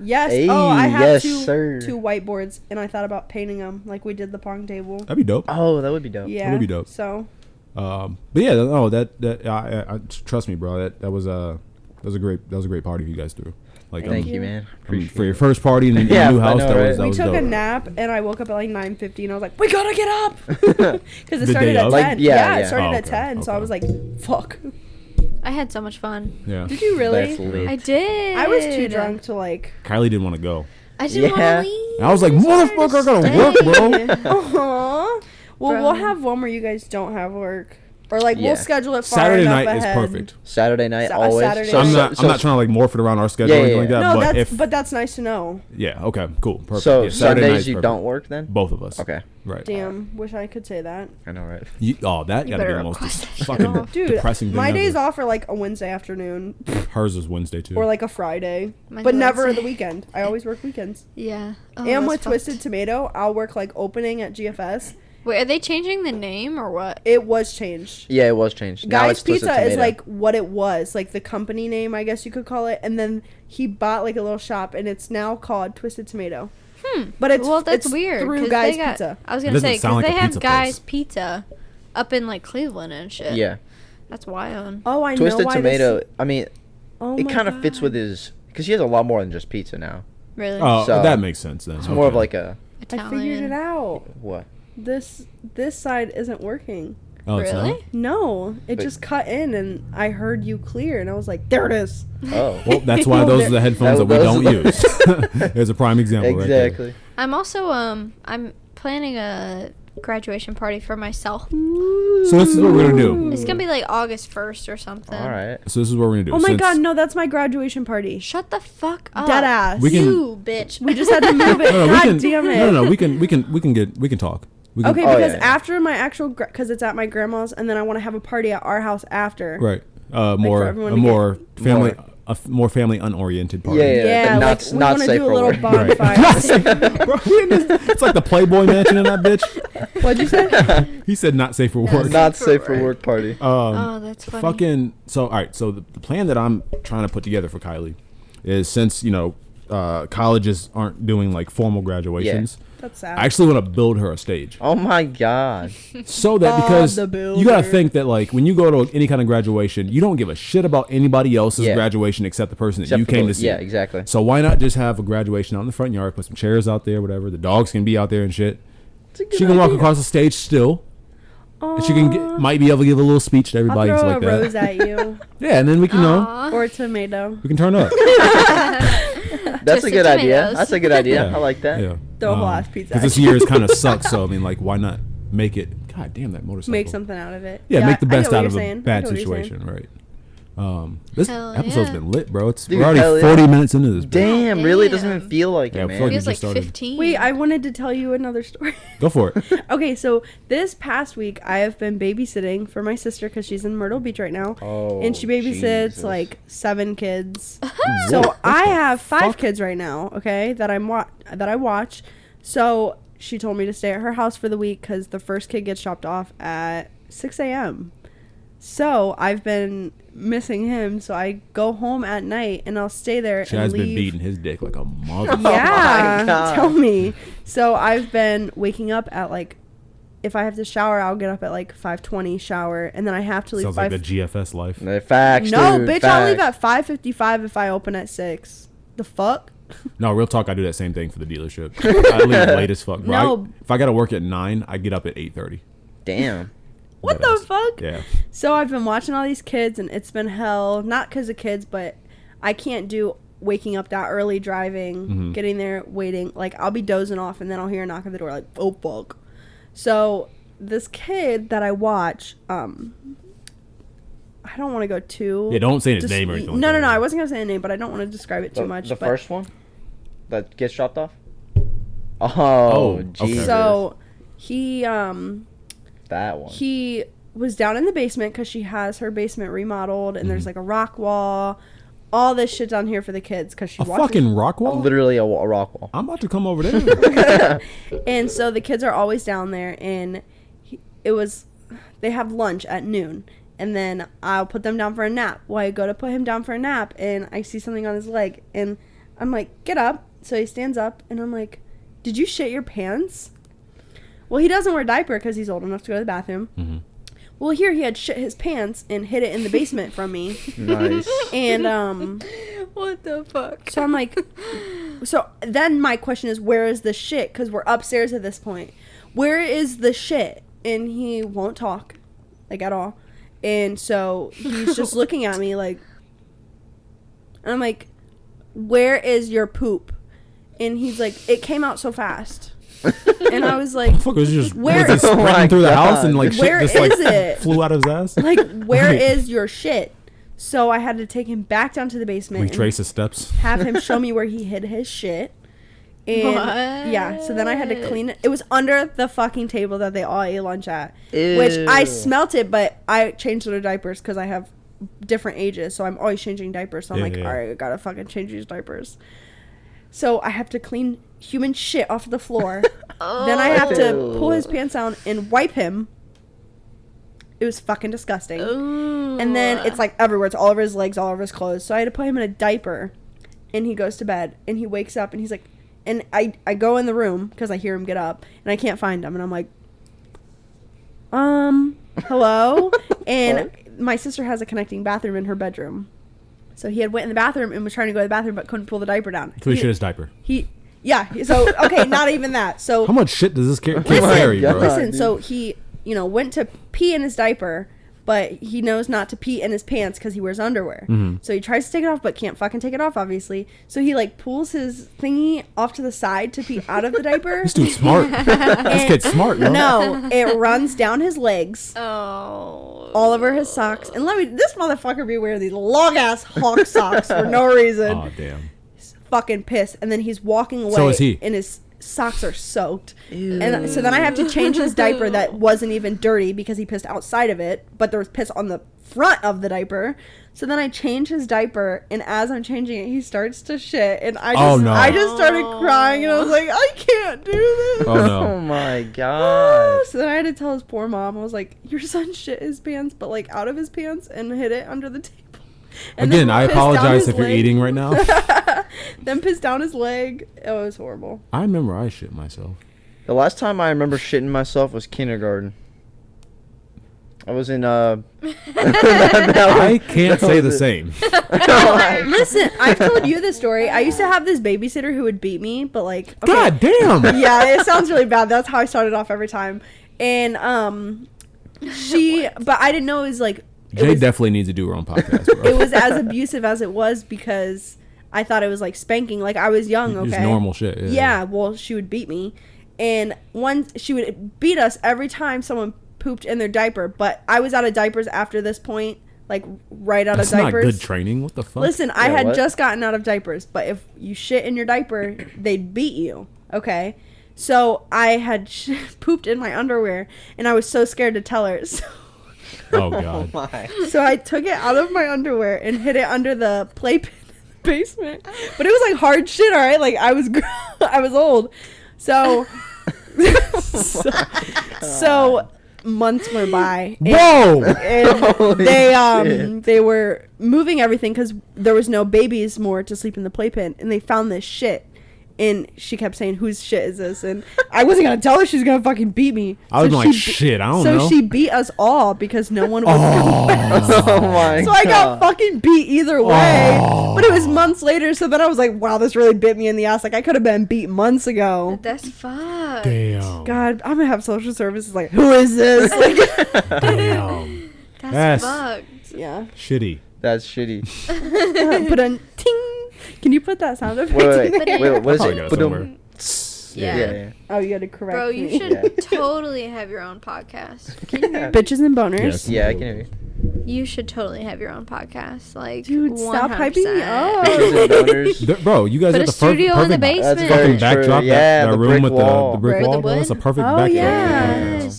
Yes. Hey, oh, I have yes, two sir. whiteboards, and I thought about painting them like we did the pong table. That'd be dope. Oh, that would be dope. Yeah. would be dope. So But yeah, no, I trust me, bro. That was a great party you guys threw. Like Thank you. you, man. for Appreciate your it. first party in a Yeah, new I house, know, that right? was we dope. took a nap, and I woke up at like 9:50, and I was like, "We gotta get up," because it The started day at of? 10. Like, yeah, it yeah. started Oh, at okay, 10, so I okay. was like, "Fuck." I had so much fun. Yeah, Did you really? That's lit. I did. I was too drunk to like. Kylie didn't want to go. I didn't Yeah. want to leave. And I was like, motherfucker, I gotta work, bro. Aww. Well, Bro. we'll have one where you guys don't have work, or like Yeah. we'll schedule it far Saturday enough night is ahead. perfect. Saturday night, Sa- always. Saturday So, night. I'm so- not. so- I'm not trying to like morph it around our schedule Yeah, or anything yeah, like that. No, but that's if that's nice to know. yeah, okay, cool, perfect. So yeah, Saturday night's Sundays you perfect. don't work then? Both of us. Okay. Right. Damn, wish I could say that. I know, right? That You gotta be better the most request that shit fucking off. Dude, depressing thing my ever. days off are like a Wednesday afternoon Hers is Wednesday too. or like a Friday, Mine's but never Wednesday. the weekend. I always work weekends. Yeah. Oh, and that's with fucked. Twisted Tomato, I'll work like opening at GFS. Wait, are they changing the name or what? It was changed. Yeah, it was changed. Now Guy's it's Twisted Pizza is Tomato. like what it was, like the company name, I guess you could call it. And then he bought like a little shop, and it's now called Twisted Tomato. But it's Well, that's it's weird. through 'cause Guy's they got, Pizza. I was It gonna doesn't say sound because like a they have pizza Guy's place. Pizza up in like Cleveland and shit. Yeah. That's wild. Oh, I Twisted know why Tomato, This, I mean, oh it my kind of fits God. with his, because he has a lot more than just pizza now. Really? Oh, So, that makes sense then. It's more of Okay. like a, Italian. I figured it out. what? This side isn't working. Oh, it's not? Really? No, it But- just cut in, and I heard you clear, and I was like, "There it is." Oh. Well, that's why those are the headphones that we Those- don't use. There's a prime example right there. Exactly. I'm also I'm planning a graduation party for myself. So this is what we're gonna do. It's gonna be like August 1st or something. All right. So this is what we're gonna do. Oh my Since- god, no, that's my graduation party. Shut the fuck up. Dead ass. We can- You bitch. We just had to move it. No, we God can. damn it. No, we can talk. We can, Okay, Oh, because yeah, yeah. after my actual, because it's at my grandma's, and then I want to have a party at our house after. Right. for More everyone a to more family More. more family unoriented party. Yeah, Yeah, but like we not want to safe do a for little work. bonfire. Bro, we in this- it's like the Playboy Mansion in that bitch. What'd you say? He said not safe for work. Not safe for work party. Oh, that's funny. Fucking so. All right. So the plan that I'm trying to put together for Kylie is, since colleges aren't doing like formal graduations, That's sad. I actually want to build her a stage. Oh my god. So that, Bob because the you gotta Builder. think that like when you go to any kind of graduation, you don't give a shit about anybody else's Yeah. graduation except the person that Except you for came to those- see. Yeah, exactly. So why not just have a graduation out in the front yard, put some chairs out there, whatever. The dogs can be out there and shit. It's a good She can walk idea. across the stage still. And she can Aw. might be able to give a little speech to everybody I'll and throw stuff a like that. rose at you, Yeah, and then we can Aw. or a tomato. we can turn up. That's a Twisted good idea. tomatoes. That's a good idea. Yeah. I like that. Yeah. Throw a whole ass pizza Because at this you. year's kind of sucks. So I mean, like, why not make it? God damn that motorcycle. Make something out of it. Yeah, make the I know best what out you're of a saying. I bad know what you're saying. situation, right? This Hell episode's yeah. been lit, bro. Dude, We're already hell yeah. 40 minutes into this. Bitch. Damn, really? It doesn't even Damn. feel like Yeah, it, fuck man. it. Feels like just started. 15. Wait, I wanted to tell you another story. Go for it. Okay, so this past week I have been babysitting for my sister because she's in Myrtle Beach right now, Oh, and she babysits Jesus. like 7 kids. So I have 5 kids right now. Okay, that I watch. So she told me to stay at her house for the week because the first kid gets dropped off at 6 a.m. So I've been missing him. So I go home at night and I'll stay there Chad's and leave. been beating his dick like a mother. Yeah, God. tell me. So I've been waking up at like, if I have to shower, I'll get up at like 5:20, shower, and then I have to leave. Sounds like the GFS life. No, facts, No, dude, bitch, I'll leave facts. at 5:55 if I open at 6. The fuck? No, real talk. I do that same thing for the dealership. I leave late as fuck. Bro. No. If I gotta work at 9, I get up at 8:30. Damn. What That the is- fuck? Yeah. So I've been watching all these kids, and it's been hell. Not because of kids, but I can't do waking up that early, driving, Mm-hmm. getting there, waiting. Like I'll be dozing off, and then I'll hear a knock at the door, like oh fuck. So this kid that I watch, I don't want to go too. Yeah, don't say his name or anything like No, that. I wasn't gonna say a name, but I don't want to describe it too much. The but first one that gets dropped off. Oh, Oh, okay. Jesus. So he that one. he was down in the basement because she has her basement remodeled, and Mm-hmm. there's like a rock wall, all this shit down here for the kids because she A watches. fucking rock wall? Literally a rock wall. I'm about to come over there. And so the kids are always down there, and they have lunch at noon, and then I'll put them down for a nap. Well, I go to put him down for a nap, and I see something on his leg, and I'm like, get up. So he stands up, and I'm like, did you shit your pants? Well, he doesn't wear a diaper because he's old enough to go to the bathroom. Mm-hmm. Well, here he had shit his pants and hid it in the basement from me. Nice. And What the fuck? so I'm like, so then my question is, where is the shit? Because we're upstairs at this point. Where is the shit? And he won't talk, like at all. And so he's just looking at me like, and I'm like, where is your poop? And he's like, it came out so fast. And I was like, Fuck, was he just Where- was he Oh my sprinting through the house and God. like shit Where just like is it? flew out of his ass? like, where Right. is your shit? So I had to take him back down to the basement. and Retrace his steps. have him show me where he hid his shit. And yeah, so then I had to clean it. It was under the fucking table that they all ate lunch at. Which I Ew. smelt it, but I changed their diapers because I have different ages, so I'm always changing diapers. So I'm Yeah, like, yeah. all right, I gotta fucking change these diapers. So I have to clean human shit off the floor. Then I have to Ew. pull his pants down and wipe him. It was fucking disgusting. Ooh. And then it's like everywhere. It's all over his legs, all over his clothes. So I had to put him in a diaper. And he goes to bed. And he wakes up and he's like, and I go in the room because I hear him get up. And I can't find him. And I'm like, hello? And my sister has a connecting bathroom in her bedroom. So he had went in the bathroom and was trying to go to the bathroom but couldn't pull the diaper down. So he shit his diaper. Yeah. So, okay, not even that. So How much shit does this kid Listen, carry, bro? God. listen, dude. so he, went to pee in his diaper, but he knows not to pee in his pants because he wears underwear. So he tries to take it off, but can't fucking take it off, obviously. So he like pulls his thingy off to the side to pee out of the diaper. This dude's smart. This kid's smart, yo. No, it runs down his legs, Oh. all over his socks. And this motherfucker be wearing these long ass hawk socks for no reason. Oh damn. Fucking pissed. And then he's walking away. So is he. And his socks are soaked. And so then I have to change his diaper that wasn't even dirty because he pissed outside of it, but there was piss on the front of the diaper. So then I change his diaper, and as I'm changing it, he starts to shit, and I just started crying, and I was like, I can't do this. Oh no. Oh my god. So then I had to tell his poor mom, I was like, your son shit his pants, but like out of his pants, and hid it under the table. And Again, then I pissed down apologize his if you're leg. eating right now. Then pissed down his leg. It was horrible. I remember I shit myself. The last time I remember shitting myself was kindergarten. I was in I can't say the same. Listen, I've told you this story. I used to have this babysitter who would beat me, but like, okay. God damn. Yeah, it sounds really bad. That's how I started off every time. And but I didn't know it was like Jay definitely needs to do her own podcast, bro. it was as abusive as it was because I thought it was like spanking. Like I was young, okay. Just normal shit. Yeah, well, she would beat me, and she would beat us every time someone pooped in their diaper. But I was out of diapers after this point, like right out That's of not diapers. good training. What the fuck? Listen, I Yeah, had what? just gotten out of diapers, but if you shit in your diaper, they'd beat you. Okay, so I had pooped in my underwear, and I was so scared to tell her. Oh god. my. So I took it out of my underwear and hid it under the playpen in the basement. But it was like hard shit, all right? Like I was I was old. So so months went by. Whoa. And they were moving everything cuz there was no babies more to sleep in the playpen, and they found this shit. And she kept saying, whose shit is this? And I wasn't going to tell her she's going to fucking beat me. I was So like, she shit, I don't so know. she beat us all because no one was Oh my so I got fucking beat either way. But it was months later, so then I was like, wow, this really bit me in the ass. Like I could have been beat months ago. That's fucked. Damn. God, I'm gonna have social services like, who is this? Like, Damn. That's Yes. fucked. yeah. Shitty. That's shitty. Put a ting. Can you put that sound effect? Wait, in wait, there? wait, what is Probably it? got it Ba-dum. somewhere. Yeah. Yeah. Oh, you gotta correct Bro, you me. should Yeah. totally have your own podcast. Can you hear me? Bitches and boners. Yes. Yeah, I can hear you. You should totally have your own podcast. Like, Dude, stop 100%. hyping me up. Bitches and boners. Bro, you guys Put got a the studio in the perfect basement. That's fucking very true. backdrop. Yeah, that the room brick with wall. the brick With the wall. Bro. wood? That's a perfect Oh, backdrop. yeah.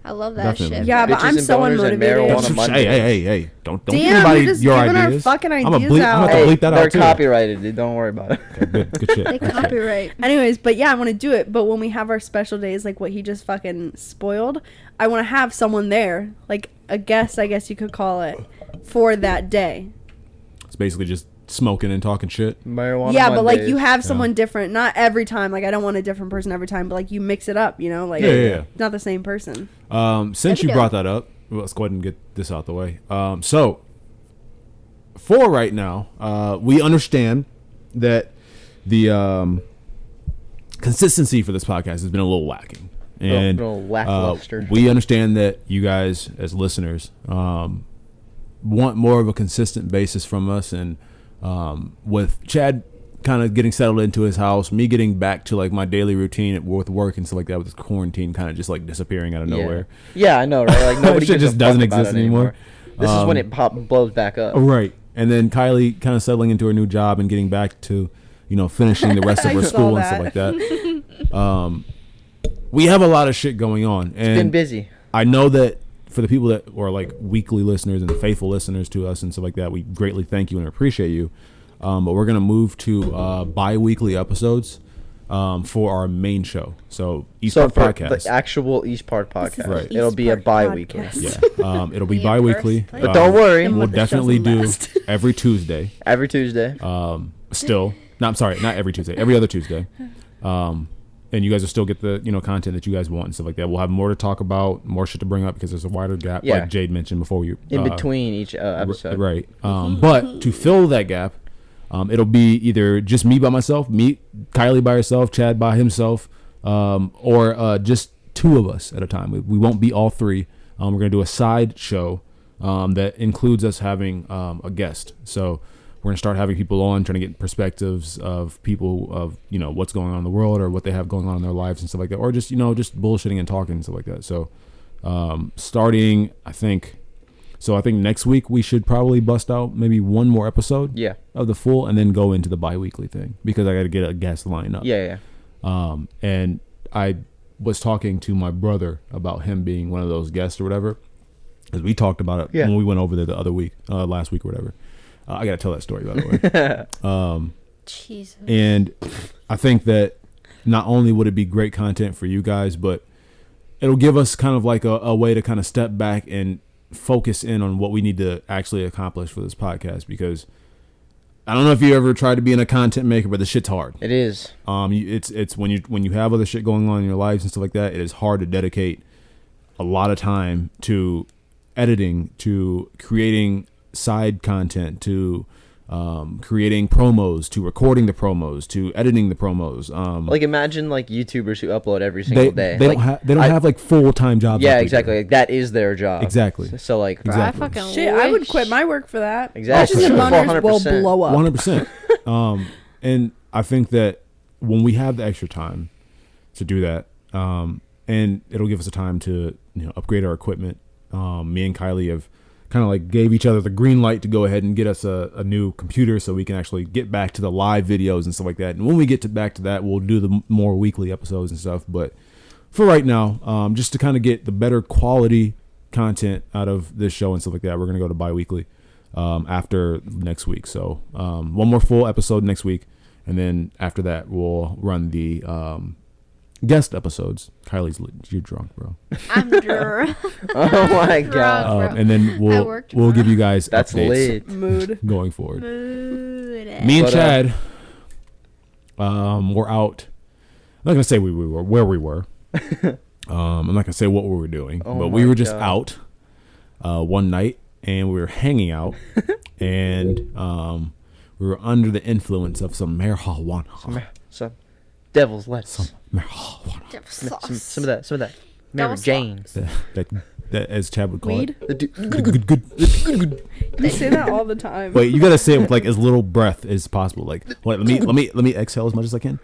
I love that Definitely. shit. Yeah, but Bitches I'm and so boners and unmotivated. marijuana Mondays. Hey, don't Damn, give you're anybody just your giving our ideas. fucking I'm ideas gonna out. have to Hey, bleep that they're out too. copyrighted, dude. Don't worry about it. Okay, good shit. They Good shit. copyright. Anyways, but yeah, I want to do it. But when we have our special days, like what he just fucking spoiled, I want to have someone there, like a guest, I guess you could call it, for that day. It's basically just smoking and talking shit. Marijuana Yeah, but like Mondays. you have someone different, not every time. Like I don't want a different person every time, but like you mix it up, you know, like Yeah. not the same person. Since That'd be you brought that up, let's go ahead and get this out the way. So, for right now, we understand that the consistency for this podcast has been a little lacking. And little lackluster. we understand that you guys, as listeners, want more of a consistent basis from us. And with Chad kind of getting settled into his house, me getting back to like my daily routine with work and stuff like that, with this quarantine kind of just like disappearing out of nowhere. Yeah, I know, right? Like nobody Shit gives just a fuck doesn't about exist it anymore. This is when it blows back up. Right. And then Kylie kind of settling into her new job and getting back to, finishing the rest of I her saw school and stuff that. like that. We have a lot of shit going on. And Been busy. I know that for the people that are like weekly listeners and faithful listeners to us and stuff like that, we greatly thank you and appreciate you. But we're going to move to bi-weekly episodes for our main show. So East So Park for Podcast. the actual East Park podcast, Right. it'll East be a Park bi-weekly. podcast. Yeah. It'll be Me in bi-weekly. first place. But don't worry, And We'll what the show's definitely do last. every Tuesday. every Tuesday. Still, no, I'm sorry, not every Tuesday, every other Tuesday. And you guys will still get the content that you guys want and stuff like that. We'll have more to talk about, more shit to bring up because there's a wider gap, Yeah. like Jade mentioned before. in between each episode. Right. But to fill that gap, it'll be either just me by myself, Kylie by herself, Chad by himself, or just two of us at a time. We won't be all three. We're gonna do a side show that includes us having a guest. So we're gonna start having people on, trying to get perspectives of people of what's going on in the world or what they have going on in their lives and stuff like that, or just just bullshitting and talking and stuff like that. So starting, I think next week we should probably bust out maybe one more episode of the full, and then go into the bi-weekly thing because I got to get a guest line up. And I was talking to my brother about him being one of those guests or whatever, because we talked about it when we went over there the other week, last week or whatever. I got to tell that story, by the way. Jesus. And I think that not only would it be great content for you guys, but it'll give us kind of like a way to kind of step back and focus in on what we need to actually accomplish for this podcast, because I don't know if you ever tried to be a content maker, but the shit's hard. It is. It's when you have other shit going on in your lives and stuff like that, it is hard to dedicate a lot of time to editing, to creating side content, to creating promos, to recording the promos, to editing the promos. Like imagine like YouTubers who upload every single day. They like, don't have like full-time jobs. Yeah, like exactly. Like, that is their job. Exactly. So like Bro, exactly. I fucking Shit, I would quit my work for that. Exactly. Bitches and Oh, boners will 100%. blow up. 100%. And I think that when we have the extra time to do that, and it'll give us a time to upgrade our equipment. Me and Kylie have kind of like gave each other the green light to go ahead and get us a new computer so we can actually get back to the live videos and stuff like that. And when we get back to that, we'll do the more weekly episodes and stuff. But for right now, just to kind of get the better quality content out of this show and stuff like that, we're going to go to bi-weekly after next week. So one more full episode next week. And then after that, we'll run the guest episodes. You're drunk, bro. I'm drunk. Oh my god. Bro. And then we'll give you guys That's updates lit. Mood. going forward. Mood. Me and But, Chad, we're out. I'm not gonna say we were where we were. I'm not gonna say what we were doing, Oh but we my were just God. out one night and we were hanging out, and we were under the influence of some marijuana. Some devil's lettuce. Devil Some sauce. of that. Mary Devil Jane. That as Chad would call Weed? it. You say that all the time. Wait, you gotta say it with like as little breath as possible. Like, wait, let me exhale as much as I can.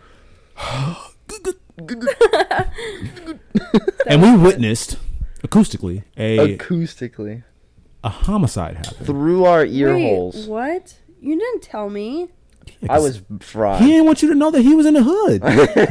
And we witnessed acoustically Acoustically. a homicide happen. Through our ear Wait, holes. what? You didn't tell me. I was fried. He didn't want you to know that he was in the hood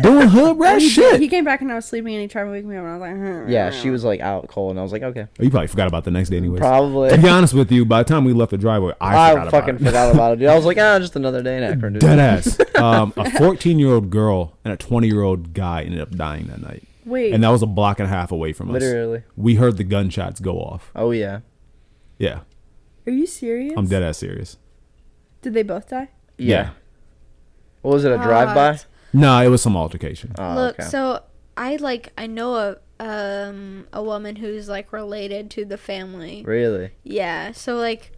doing hood rat He shit. came back and I was sleeping and he tried to wake me up and I was like, Yeah, she was like out cold and I was like, okay. You probably forgot about the next day anyways. Probably. To be honest with you, by the time we left the driveway, I fucking forgot about it, dude. I was like, just another day in Akron, dude. Dead ass. A 14-year-old girl and a 20-year-old guy ended up dying that night. Wait. And that was a block and a half away from us. Literally. We heard the gunshots go off. Oh, yeah. Yeah. Are you serious? I'm dead ass serious. Did they both die? Yeah. What was it, a drive-by? What? Nah, it was some altercation. Oh, Look, okay. so I know a woman who's like related to the family. Really? Yeah, so like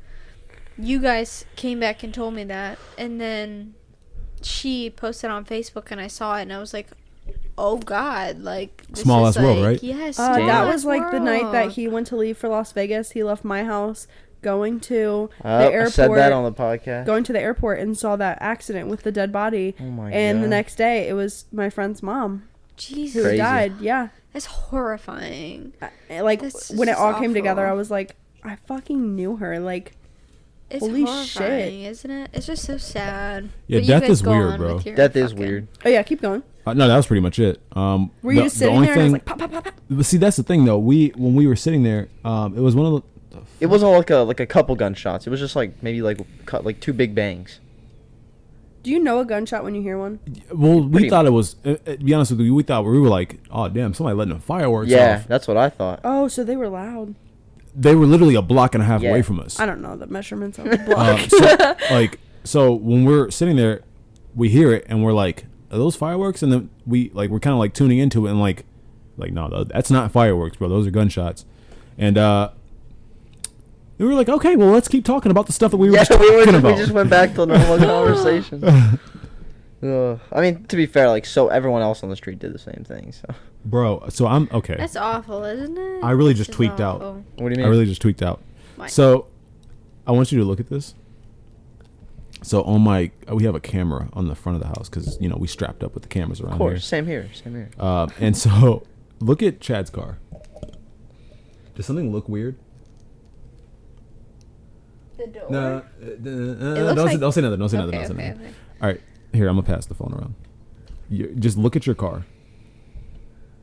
you guys came back and told me that, and then she posted on Facebook and I saw it and I was like, oh god, like this Small is ass world, like, right? Yes, That was like the night that he went to leave for Las Vegas. He left my house going to the I airport. said that on the podcast. Going to the airport and saw that accident with the dead body. Oh my And the God. next day, it was my friend's mom Jesus, who Crazy. died. Yeah. that's horrifying. Like, That's when it just all came awful. together, I was like, I fucking knew her. Like, It's Holy horrifying, shit. isn't it? It's just so sad. Yeah, But you death guys is go weird, on bro. with your Death is fucking- weird. oh yeah, keep going. No, that was pretty much it. Were you just sitting there and I was like, pop, pop, pop, pop. But see, that's the thing though. When we were sitting there, it was one of the. It wasn't like a couple gunshots. It was just like maybe like two big bangs. Do you know a gunshot when you hear one? Well, we Pretty- thought it was. To be honest with you, we were like, oh damn, somebody letting fireworks Yeah, off. that's what I thought. Oh, so they were loud. They were literally a block and a half Yeah. away from us. I don't know the measurements on the block. So when we're sitting there, we hear it and we're like, are those fireworks? And then we're kind of like tuning into it and like no, that's not fireworks, bro. Those are gunshots. And we were like, okay, well, let's keep talking about the stuff that we were just talking about. We just went back to normal conversation. I mean, to be fair, like so everyone else on the street did the same thing. So Bro, so I'm okay. That's awful, isn't it? I really It's just tweaked out. awful. what do you mean? I really just tweaked out. Mine. So, I want you to look at this. So we have a camera on the front of the house because we strapped up with the cameras around Of course, same here. here. And so look at Chad's car. Does something look weird? The door. No, looks don't, like- don't say nothing. Don't say nothing. Okay, Don't say okay, nothing. okay. All right, here I'm gonna pass the phone around. Just look at your car.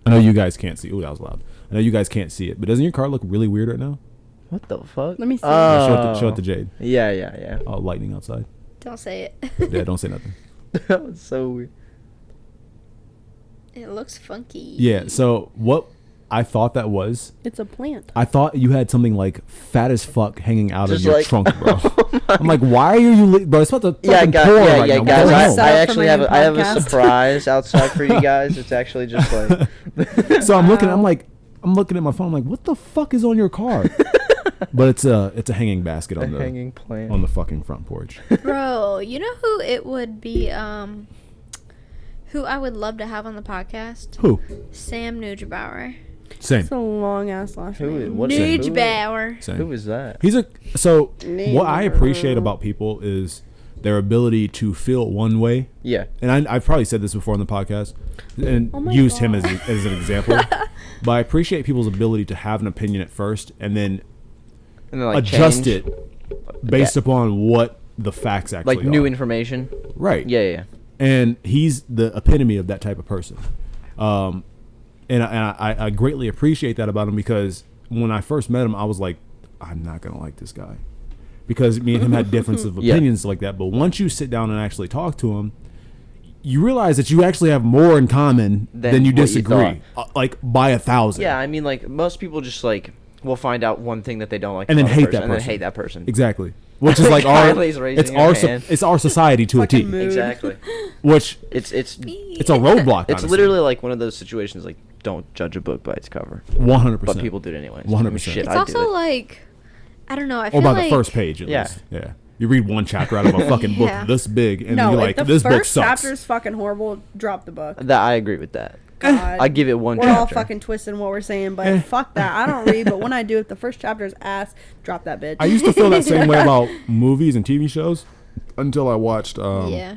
I know you guys can't see. Ooh, that was loud. I know you guys can't see it, but doesn't your car look really weird right now? What the fuck? Let me see. Show it to Jade. Yeah. Oh, lightning outside. Don't say it. Yeah, don't say nothing. That was so weird. It looks funky. Yeah. So what I thought that was, It's a plant. I thought you had something like fat as fuck hanging out of Just your like- trunk, bro. I'm like, why are you, bro? It's about to Yeah, fucking guys. pour Yeah, right yeah, now. guys. Go I home. actually for my have a podcast. surprise outside for you guys. It's actually just like So I'm looking at my phone. I'm like, what the fuck is on your car? But it's a hanging basket a on the hanging plant. on the fucking front porch. Bro, you know who it would be, who I would love to have on the podcast? Who? Sam Neugebauer. Same. It's a long ass last Who is name. what? Neugebauer. Same. Who is that? He's what I appreciate about people is their ability to feel one way. Yeah. And I've probably said this before on the podcast and Oh my used him God. as an example. But I appreciate people's ability to have an opinion at first and then And then like adjust change, it based upon what the facts actually like new are. information. Right. Yeah. And he's the epitome of that type of person. And I greatly appreciate that about him because when I first met him, I was like, I'm not going to like this guy. Because me and him had differences of Yeah. opinions like that. But once you sit down and actually talk to him, you realize that you actually have more in common than you what you disagree. Like by 1,000. Yeah, I mean, like most people just like will find out one thing that they don't like, And then about a hate person, that and then person. hate that person. Exactly. Which is like our Kylie's raising it's her our hand. it's our society to a T. Fucking mood. Exactly. Which It's it's a roadblock. it's literally like one of those situations like don't judge a book by its cover, 100%. but people do it anyways. 100%. I mean, shit, It's I do also it. like, I don't know. I feel Or by like the first page at Yeah. least. Yeah. You read one chapter out of a fucking book Yeah. this big and No, you're if like, the this book first sucks. chapter's fucking horrible, drop the book. That I agree with that. God. I give it one We're all chapter. fucking twisting what we're saying, but Eh. fuck that. I don't read, but when I do, if the first chapter is ass, drop that bitch. I used to feel that same way about movies and TV shows until I watched yeah.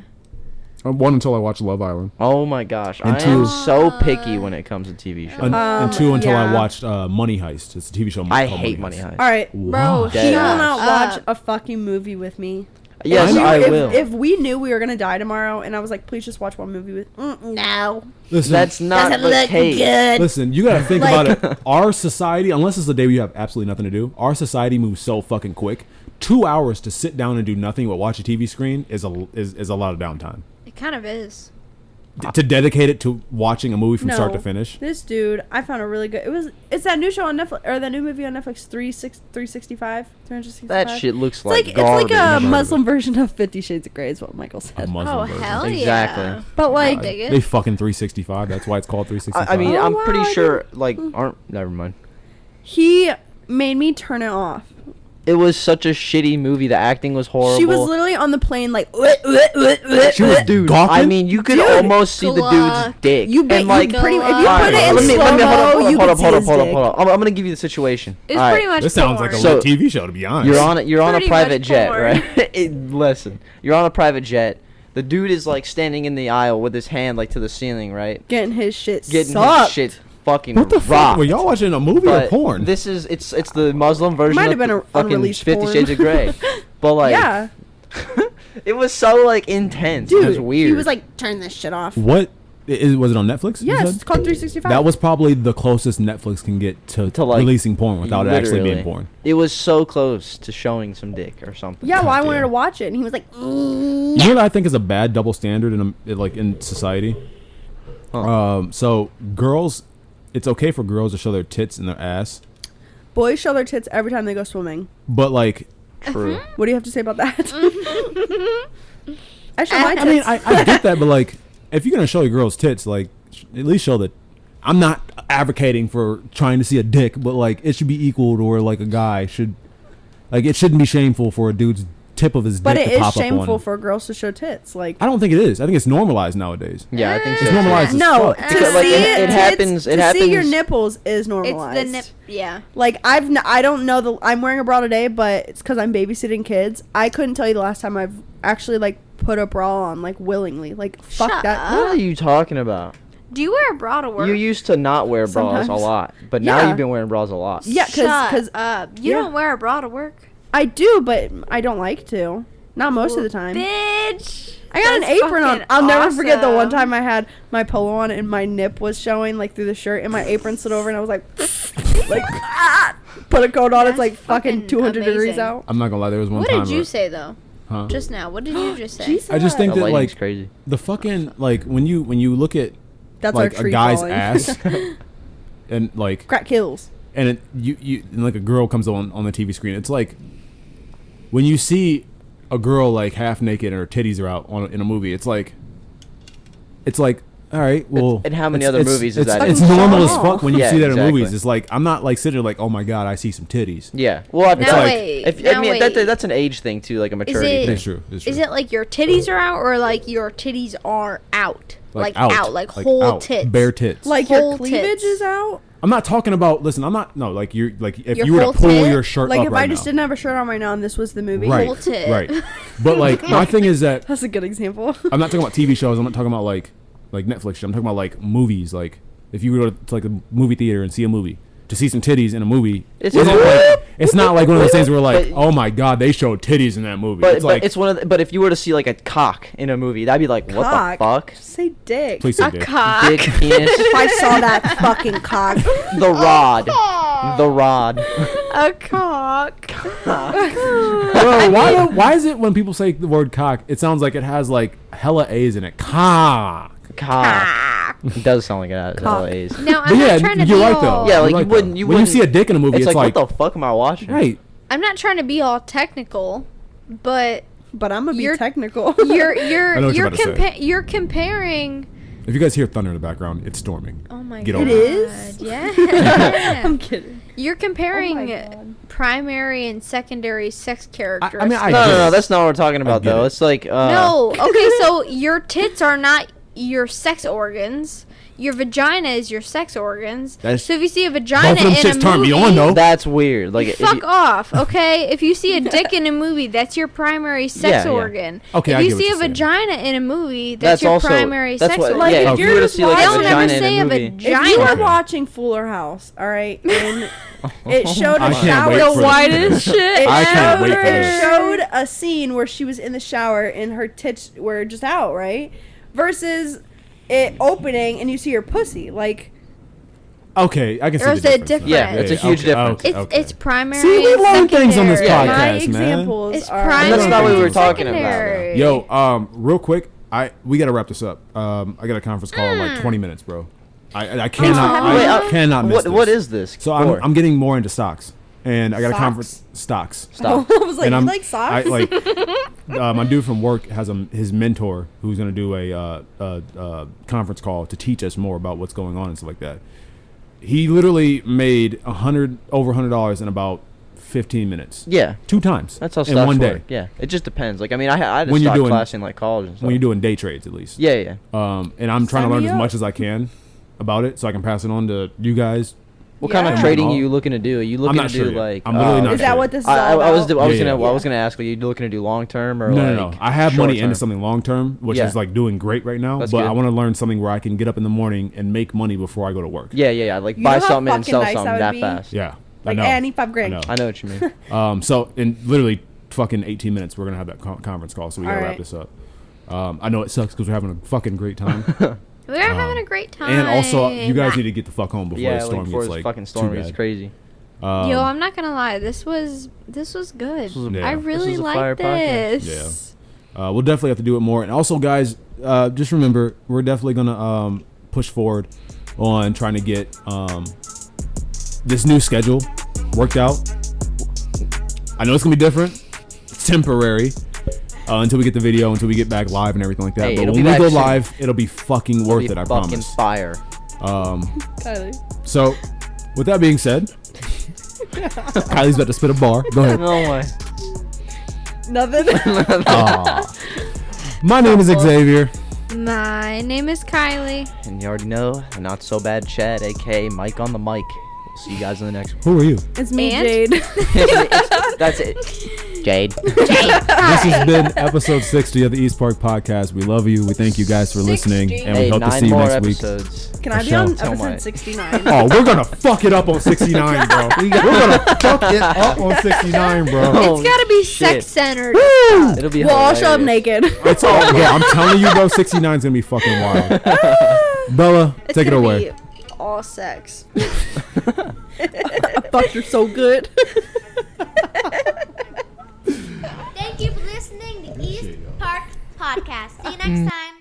until I watched Love Island. Oh my gosh, And I two- am so picky when it comes to TV shows. And two until I yeah. watched Money Heist. It's a TV show. I called hate Money Heist. All right. Bro, Why? He Dead will ass. not up. watch a fucking movie with me. Yes, If you- I if- will. If we knew we were gonna die tomorrow, and I was like, please just watch one movie with. No. Listen, That's not Doesn't the look case. good. listen, you gotta think Like- about it. Our society, unless it's the day we have absolutely nothing to do, our society moves so fucking quick. 2 hours to sit down and do nothing but watch a TV screen is a lot of downtime. It kind of is. To dedicate it to watching a movie from start to No. finish. This dude, I found a really good. It's that new show on Netflix or that new movie on Netflix, 365. That shit looks It's like like garbage. it's like Never a heard of Muslim version of 50 Shades of Grey, is what Michael A said. Muslim Oh, version. hell yeah. Exactly. But like, dig it. They fucking 365. That's why it's called 365. I mean, Oh, I'm wow, pretty I sure. Like, never mind. he made me turn it off. It was such a shitty movie. The acting was horrible. She was literally on the plane like. She was Dude, gawking? I mean, you could Dude, almost see the Gluck. dude's dick. You bet and like, you pretty. If you Alright, put it in let me slow hold mo, you up, can see his dick. I'm gonna give you the situation. It's All pretty right. much This sounds like a porn. So- lit TV show, to be honest. You're on a Pretty private much jet, porn. right? Listen, you're on a private jet. The dude is like standing in the aisle with his hand like to the ceiling, right? Getting his shit Getting sucked. his shit fucking What the fuck? rocked. Were y'all watching a movie or But porn? This is it's the Muslim version Might of have been the a fucking unreleased 50 porn. Shades of Grey. But like, Yeah, it was so like intense. dude. It was weird. He was like, turn this shit off. What was it on Netflix? you Yes, said? it's called 365. That was probably the closest Netflix can get to like, releasing porn without it actually being literally. porn. It was so close to showing some dick or something. Yeah, well, I God wanted damn. to watch it, and he was like, You know what I think is a bad double standard in society? Huh. So girls, it's okay for girls to show their tits and their ass, boys show their tits every time they go swimming. but like, True. What do you have to say about that? I show my tits. I mean, I get that, but like, if you're gonna show your girls tits, like, at least show that. I'm not advocating for trying to see a dick, but like, it should be equal to where like a guy should, like, it shouldn't be shameful for a dude's tip of his But dick it to is pop up shameful on. for girls to show tits. Like, I don't think it is. I think it's normalized nowadays. Yeah, I think so. It's normalized as no, fuck. to Because, like, see it tits- happens- it to see your happens- nipples is It's normalized. the nip. Yeah. Like I don't know the. I'm wearing a bra today, but it's because I'm babysitting kids. I couldn't tell you the last time I've actually like put a bra on like willingly. Like fuck Shut that. up. What are you talking about? Do you wear a bra to work? You used to not wear bras Sometimes. a lot, but now Yeah. you've been wearing bras a lot. Yeah, Shut because up. You yeah. don't wear a bra to work. I do, but I don't like to. Not most of the time. Bitch. I got That's an apron on. fucking I'll never forget the one awesome. time I had my polo on and my nip was showing like through the shirt, and my apron slid over, and I was like, put a coat on. It's That's like fucking fucking 200 degrees amazing. out. I'm not gonna lie. There was one What time. did you where- say though? Huh? Just now. What did you just say? Jesus. I just think The that lighting's like crazy. the fucking like when you look at That's like our a tree guy's falling. ass and like Crack kills. and it, you and like a girl comes on the TV screen. It's like when you see a girl like half naked and her titties are out in a movie. It's like all right, well. And how many it's- other it's- movies is it's, that It's in? normal as Oh. fuck when you Yeah, see that in exactly. movies. It's like I'm not like sitting there like, oh my god, I see some titties. Yeah. Well, It's Now like- wait. if, now I mean wait. that's an age thing too, like a maturity it- thing. It's true. It's true. Is it like your titties are out or like your titties are out? Like out, like whole out. tits. bare tits. Like Whole your cleavage tits. is out. I'm not talking about. Listen, I'm not. No, like you're like if Your you were whole to pull tit? your shirt Like up if right I just now. didn't have a shirt on right now and this was the movie. Right, Whole tit. right. But like my thing is that That's a good example. I'm not talking about TV shows. I'm not talking about like Netflix shit. I'm talking about like movies. Like if you go to like a movie theater and see a movie, to see some titties in a movie, It's isn't a- like, it's not like one of those things where like, But- oh my god, they showed titties in that movie. But It's like, it's one of the, but if you were to see like a cock in a movie, that'd be like, what the fuck? Just say dick. please say A dick. cock. Dick, penis, If I saw that fucking cock. the rod, the rod. A cock. Bro, why is it when people say the word cock, it sounds like it has like hella A's in it? Cock. Cock. It does sound like it has Cock. A's. Now But I'm yeah, not trying to you're be right all, though. Yeah, You're like, you right, wouldn't- though. you when you see a wouldn't- dick in a movie, It's it's like, like, what the fuck am I watching? right. I'm not trying to be all technical, but But I'm gonna be You're- technical. you're I know what you're about to say. you're comparing. If you guys hear thunder in the background, it's storming. Oh my Get god. over it is? Yeah. I'm kidding. You're comparing Oh my God. primary and secondary sex characteristics. I mean, I No, get no, it. that's not what we're talking about get though. it. It's like No, okay, so your tits are not your sex organs. Your vagina is your sex organs. That's- So if you see a vagina Both of them in a shits turn movie, me on though. that's weird. Like if fuck you- off, okay? If you see a dick in a movie, that's your primary sex Yeah, yeah. organ. Okay, if I you get what see a you're saying. vagina in a movie, that's your also primary that's sex what, organ. Like, yeah, if if you you're were to just see like Don't a ever vagina say in a a movie. vagina. If you were Okay. watching Fuller House, all right, and it showed I a can't shower. wait for whitest shit It I can't wait showed- for this. It showed a scene where she was in the shower and her tits were just out, right? Versus it opening and you see her pussy. Like, Okay, I can see There's the a difference. difference. Yeah, it's a huge difference. It's primary. See, we and learn things on this secondary. podcast, my man. examples It's are. primary. That's not what we and were talking about, though. secondary. Yo, real quick, we gotta wrap this up. I got a conference call in like 20 minutes, bro. I cannot, Wait, I cannot miss this. What is this? So for? I'm getting more into stocks, and I got a Socks? conference stocks. Stop. I was like, and you I'm like socks? I like my dude from work has his mentor who's gonna do a conference call to teach us more about what's going on and stuff like that. He literally made over $100 in about 15 minutes. Yeah, 2 times. that's how in stocks one day. work. Yeah, it just depends. Like I mean, I had a When you're stock doing- class in like college and stuff. When you're doing day trades, at least. yeah, yeah. And I'm trying to Sign learn me as up. much as I can about it, so I can pass it on to you guys. What kind of Yeah. trading are you looking to do? Are you looking not to sure do yet. like? I'm literally not Is that what this is I all was about? I was Yeah, gonna yeah. I was gonna ask, are you looking to do long term or No. I have money short-term? into something long term, which Yeah. is like doing great right now. That's but good. I want to learn something where I can get up in the morning and make money before I go to work. Yeah. Like You buy know how something and fucking sell nice something that would that be? fast. Yeah. Like, I know. hey, I need $5,000. I know. I know what you mean. So in literally fucking 18 minutes, we're gonna have that conference call. So we gotta All wrap right. this up. I know it sucks because we're having a fucking great time, We're having a great time. and also you guys need to get the fuck home before Yeah, the storm like before gets this like fucking too storm gets bad. crazy. Yo, I'm not gonna lie. This was good. Yeah. I really is a fire like podcast. this. We'll definitely have to do it more. And also, guys, just remember, we're definitely gonna push forward on trying to get this new schedule worked out. I know it's gonna be different. It's temporary until we get the video, until we get back live and everything like that. Hey, but it'll when be we back go soon. live, it'll be fucking worth Be it. I fucking promise. fire. Tyler. So, with that being said, Kylie's about to spit a bar. Go ahead. No way. Nothing. Aw. My name is Xavier. My name is Kylie. And you already know, a not so bad Chad, aka Mike on the mic. We'll see you guys in the next one. Who are you? It's me, And? Jade. That's it. Jade. This has been episode 60 of the East Park Podcast. We love you. We thank you guys for listening, and we Hey, hope to 9 see you more next week. episodes. Can I be Michelle, on tell episode my- 69? Oh, we're gonna fuck it up on 69, bro. We're gonna fuck it up on 69, bro. Oh, It's gotta be shit. sex-centered. It'll be We'll all show up hilarious. naked. It's all, bro. I'm telling you, bro. 69 is gonna be fucking wild. Bella, It's take it gonna away. be all sex. I fucked her so good. Thank you for listening to East Park Podcast. See you next time.